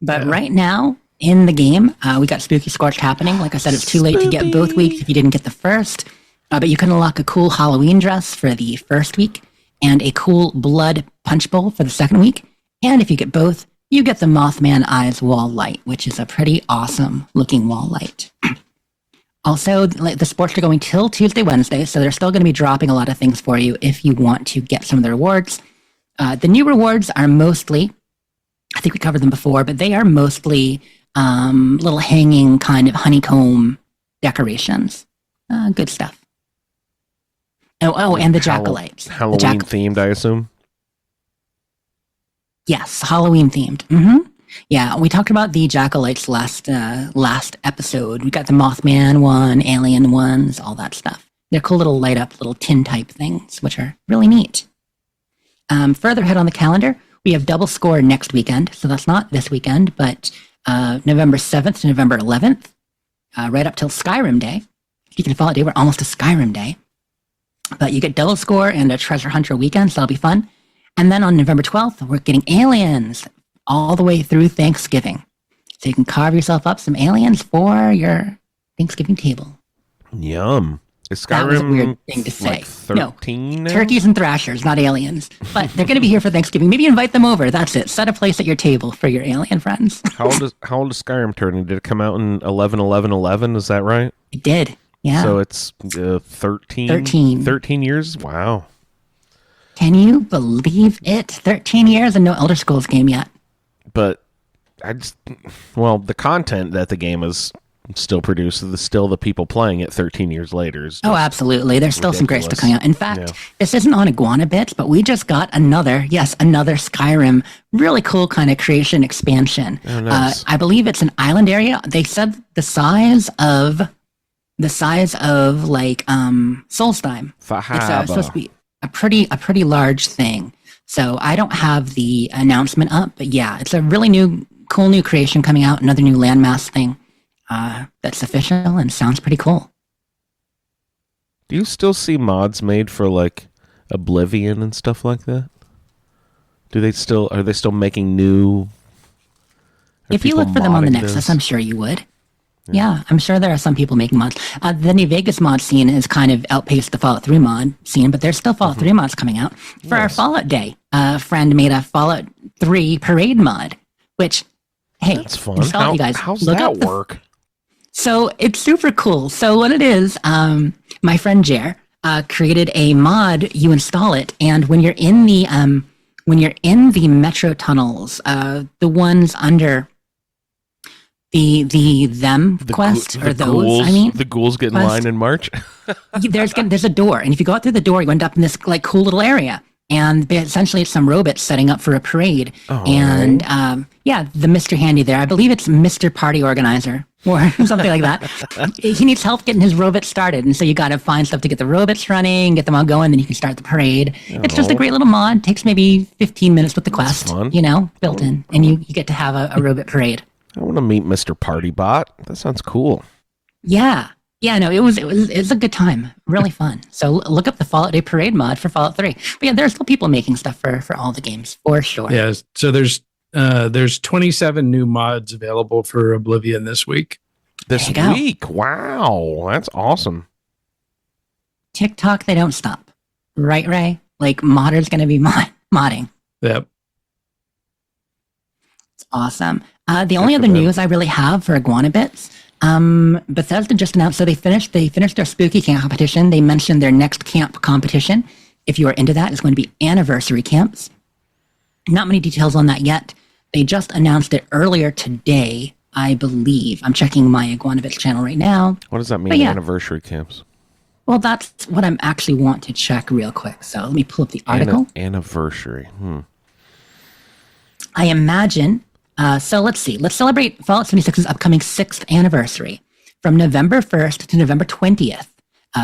But right now in the game, we got Spooky Scorched happening. Like I said, it's too late to get both weeks if you didn't get the first. But you can unlock a cool Halloween dress for the first week and a cool blood punch bowl for the second week. And if you get both, you get the Mothman Eyes wall light, which is a pretty awesome looking wall light. Also, the sports are going till Tuesday, Wednesday, so they're still going to be dropping a lot of things for you if you want to get some of the rewards. The new rewards are mostly I think we covered them before, but they are mostly little hanging kind of honeycomb decorations. Good stuff. Oh, and the jack-o'-lanterns. Halloween themed, I assume. Yes, Halloween themed. Yeah, we talked about the jack-o'-lanterns last episode. We got the Mothman one, alien ones, all that stuff. They're cool little light up little tin type things, which are really neat. Further ahead on the calendar, we have Double Score next weekend. So that's not this weekend, but November 7th to November 11th, right up till Skyrim Day. Speaking of Fallout Day, we're almost to Skyrim Day. But you get Double Score and a Treasure Hunter weekend, so that'll be fun. And then on November 12th, we're getting aliens all the way through Thanksgiving. So you can carve yourself up some aliens for your Thanksgiving table. Yum. Is That was a Skyrim weird thing to say. like 13 now? Turkeys and thrashers, not aliens. But they're going to be here for Thanksgiving. Maybe invite them over. That's it. Set a place at your table for your alien friends. How old is Skyrim turning? Did it come out in 11/11/11? Is that right? It did. Yeah. So it's 13 years? Wow. Can you believe it? 13 years and no Elder Scrolls game yet. But the content that the game is still produces, still the people playing it 13 years later. Is Oh, absolutely. There's still some great stuff ridiculous. coming out. In fact, Yeah. this isn't on Iguana Bits, but we just got another Skyrim, really cool kind of creation expansion. Oh, nice. I believe it's an island area. They said the size of like Solstheim. It's supposed to be a pretty large thing. So I don't have the announcement up, but yeah, it's a really cool new creation coming out. Another new landmass thing that's official and sounds pretty cool. Do you still see mods made for like Oblivion and stuff like that? Are they still making new? If you look for them on the Nexus, I'm sure you would. Yeah, I'm sure there are some people making mods. The New Vegas mod scene has kind of outpaced the Fallout 3 mod scene, but there's still Fallout 3 mods coming out. For our Fallout Day, a friend made a Fallout 3 parade mod, which, hey, That's fun. install it, you guys. How's Look that up the- work? So it's super cool. So what it is, my friend Jer created a mod. You install it, and when you're in the metro tunnels, the ones under the quest or those. Ghouls, I mean, the ghouls get in quest. line in March. there's a door, and if you go out through the door, you end up in this like cool little area. And essentially, it's some robots setting up for a parade. And the Mr. Handy there, I believe it's Mr. Party Organizer or something like that. He needs help getting his robots started, and so you got to find stuff to get the robots running, get them all going, then you can start the parade. It's just a great little mod. Takes maybe 15 minutes with the quest, fun. Built in, and you get to have a robot parade. I want to meet Mr. Partybot. That sounds cool. Yeah. Yeah, no, it was a good time. Really fun. So look up the Fallout Day Parade mod for Fallout 3. But yeah, there's still people making stuff for all the games, for sure. Yeah, so there's 27 new mods available for Oblivion this week. This There you go. week. Wow. That's awesome. TikTok, they don't stop. Right, Ray? Like, modders going to be modding. Yep. It's awesome. The only other news I really have for Iguana Bits, Bethesda just announced, so they finished their spooky camp competition. They mentioned their next camp competition. If you are into that, it's going to be anniversary camps. Not many details on that yet. They just announced it earlier today, I believe. I'm checking my Iguana Bits channel right now. What does that mean, But yeah. anniversary camps? Well, that's what I'm actually want to check real quick. So let me pull up the article. Anniversary. I imagine. So let's see. Let's celebrate Fallout 76's upcoming 6th anniversary from November 1st to November 20th.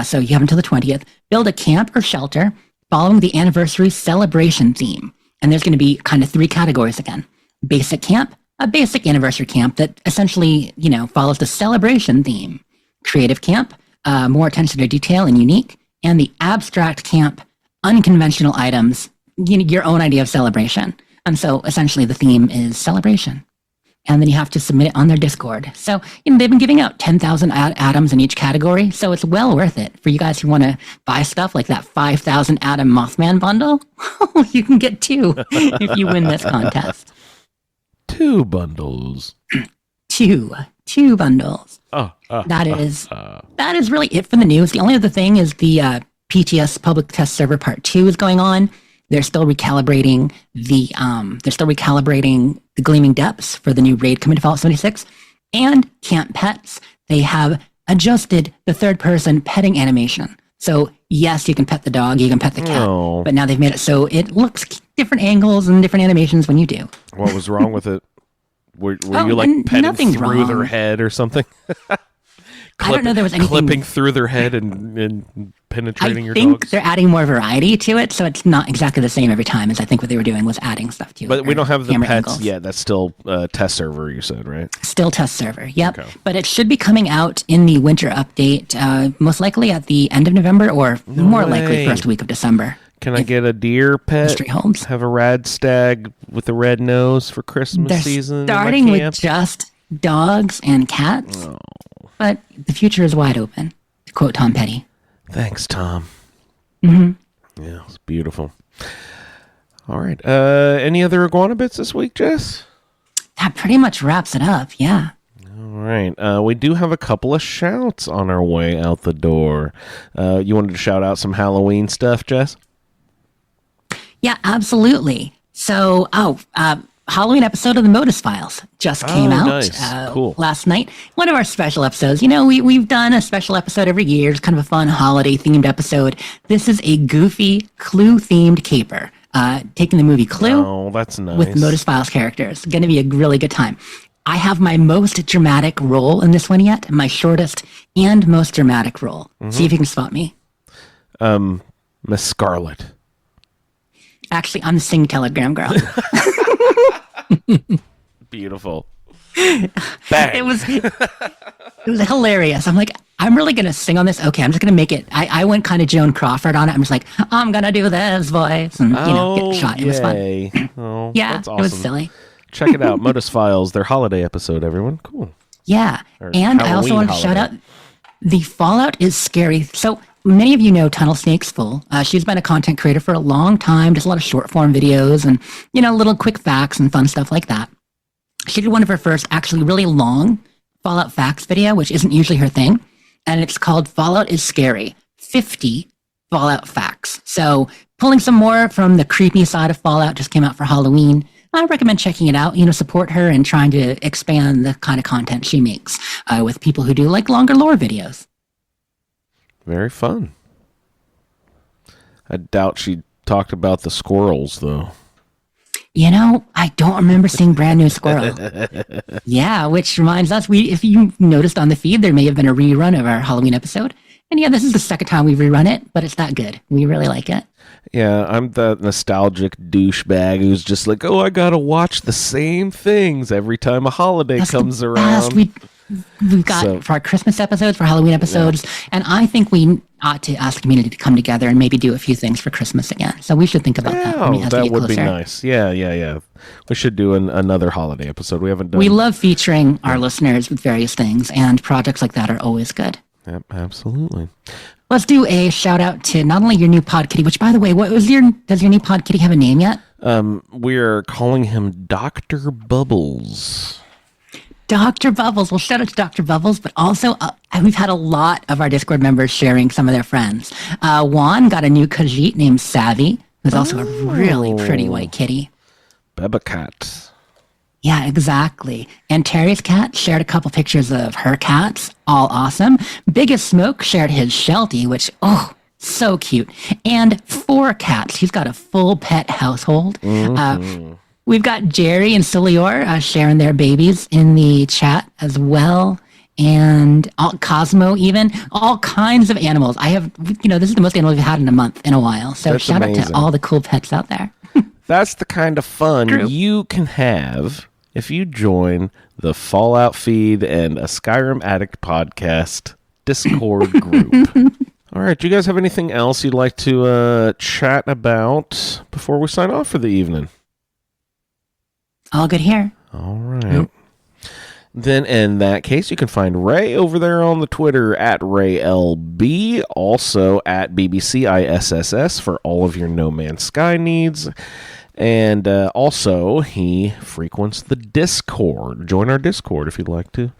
So you have until the 20th. Build a camp or shelter following the anniversary celebration theme. And there's going to be kind of 3 categories again. Basic camp, a basic anniversary camp that essentially, follows the celebration theme. Creative camp, more attention to detail and unique. And the abstract camp, unconventional items, your own idea of celebration. And so essentially the theme is celebration. And then you have to submit it on their Discord. So they've been giving out 10,000 atoms in each category. So it's well worth it for you guys who want to buy stuff like that 5,000 atom Mothman bundle. You can get 2 if you win this contest. 2 bundles. 2 bundles. That is really it for the news. The only other thing is the PTS Public Test Server Part 2 is going on. They're still recalibrating the Gleaming Depths for the new raid coming to Fallout 76, and Camp Pets. They have adjusted the third-person petting animation. So yes, you can pet the dog, you can pet the cat, Oh. but now they've made it so it looks different angles and different animations when you do. What was wrong with it? Were Oh, you like petting nothing's through their wrong. head or something? I don't know there was anything. Clipping through their head and penetrating I your think dogs. they're adding more variety to it, so it's not exactly the same every time. As I think what they were doing was adding stuff to it. But we or don't have the camera pets angles. yet. That's still test server, you said, right? Still test server, yep. Okay. But it should be coming out in the winter update, most likely at the end of November or more likely way. first week of December. Can I get a deer pet? Mystery holds. Have a rad stag with a red nose for Christmas They're season? in my starting with camp? just dogs and cats, but the future is wide open, to quote Tom Petty. Thanks, Tom. Yeah, it's beautiful. All right. Any other iguana bits this week, Jess? That pretty much wraps it up, yeah. All right. We do have a couple of shouts on our way out the door. You wanted to shout out some Halloween stuff, Jess? Yeah, absolutely. So, Halloween episode of the Modus Files just came out nice. Cool. last night. One of our special episodes. You know, we've done a special episode every year. It's kind of a fun holiday-themed episode. This is a goofy Clue-themed caper, taking the movie Clue Oh, that's nice. with Modus Files characters. Going to be a really good time. I have my most dramatic role in this one yet, my shortest and most dramatic role. See if you can spot me. Miss Scarlet. Actually, I'm the Sing Telegram girl. Beautiful. Bang. It was hilarious. I'm like, I'm really gonna sing on this. Okay, I'm just gonna make it. I went kind of Joan Crawford on it. I'm just like, I'm gonna do this voice and get shot. It was fun. Yay. Oh, Yeah, that's awesome. it was silly. Check it out. Modus Files, their holiday episode, everyone. Cool. Yeah, Or and I also Halloween wanted to shout out holiday. the Fallout is scary. So many of you know Tunnel Snakes Full. She's been a content creator for a long time, just a lot of short form videos and little quick facts and fun stuff like that. She did one of her first actually really long Fallout facts video, which isn't usually her thing, and it's called Fallout is Scary 50 Fallout Facts. So pulling some more from the creepy side of Fallout, just came out for Halloween. I recommend checking it out. Support her and trying to expand the kind of content she makes with people who do like longer lore videos. Very fun. I doubt she talked about the squirrels, though. I don't remember seeing Brand New Squirrel. Yeah, which reminds us, if you noticed on the feed, there may have been a rerun of our Halloween episode. And yeah, this is the second time we've rerun it, but it's that good. We really like it. Yeah, I'm the nostalgic douchebag who's just like, oh, I gotta watch the same things every time a holiday That's comes the around. best. We've got So- for our Christmas episodes, for Halloween episodes, and I think we ought to ask the community to come together and maybe do a few things for Christmas again. So we should think about that when we Oh, have to that get would be closer. nice. Yeah. We should do another holiday episode. We haven't done. We love featuring our listeners with various things, and projects like that are always good. Yep, absolutely. Let's do a shout out to not only your new pod kitty, which by the way, does your new pod kitty have a name yet? We're calling him Dr. Bubbles. Dr. Bubbles. Well, shout out to Dr. Bubbles, but also we've had a lot of our Discord members sharing some of their friends. Juan got a new Khajiit named Savvy, who's also a really pretty white kitty. Bebacat. Yeah, exactly. And Terry's cat shared a couple pictures of her cats, all awesome. Biggest Smoke shared his Sheltie, which, so cute. And 4 cats. He's got a full pet household. We've got Jerry and Solior sharing their babies in the chat as well. And Cosmo even. All kinds of animals. This is the most animals we've had in a month, in a while. So That's shout out amazing. to all the cool pets out there. That's the kind of fun True. you can have if you join the Fallout Feed and a Skyrim Addict podcast Discord group. All right, do you guys have anything else you'd like to chat about before we sign off for the evening? All good here. All right. Then in that case, you can find Ray over there on the Twitter at RayLB, also at BBCISSS for all of your No Man's Sky needs. And also, he frequents the Discord. Join our Discord if you'd like to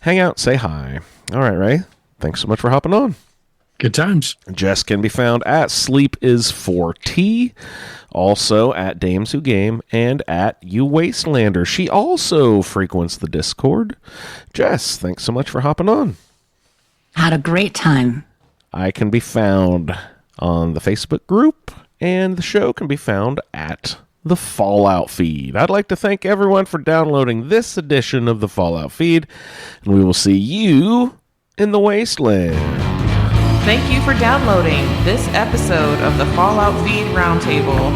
hang out, say hi. All right, Ray. Thanks so much for hopping on. Good times. Jess can be found at SleepIs4T, also at Dames Who Game, and at You Wastelander. She also frequents the Discord. Jess, thanks so much for hopping on. Had a great time. I can be found on the Facebook group, and the show can be found at the Fallout Feed. I'd like to thank everyone for downloading this edition of the Fallout Feed, and we will see you in the Wasteland. Thank you for downloading this episode of the Fallout Feed Roundtable.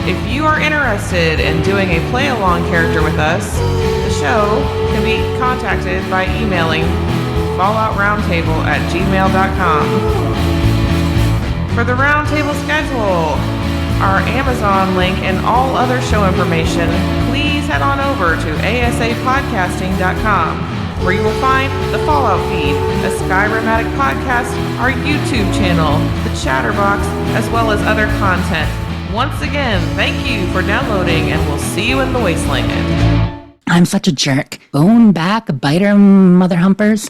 If you are interested in doing a play-along character with us, the show can be contacted by emailing falloutroundtable@gmail.com. For the roundtable schedule, our Amazon link, and all other show information, please head on over to asapodcasting.com, where you will find the Fallout Feed, a Skyrimatic podcast, our YouTube channel, the Chatterbox, as well as other content. Once again, thank you for downloading, and we'll see you in the Wasteland. I'm such a jerk. Bone back, biter, mother humpers.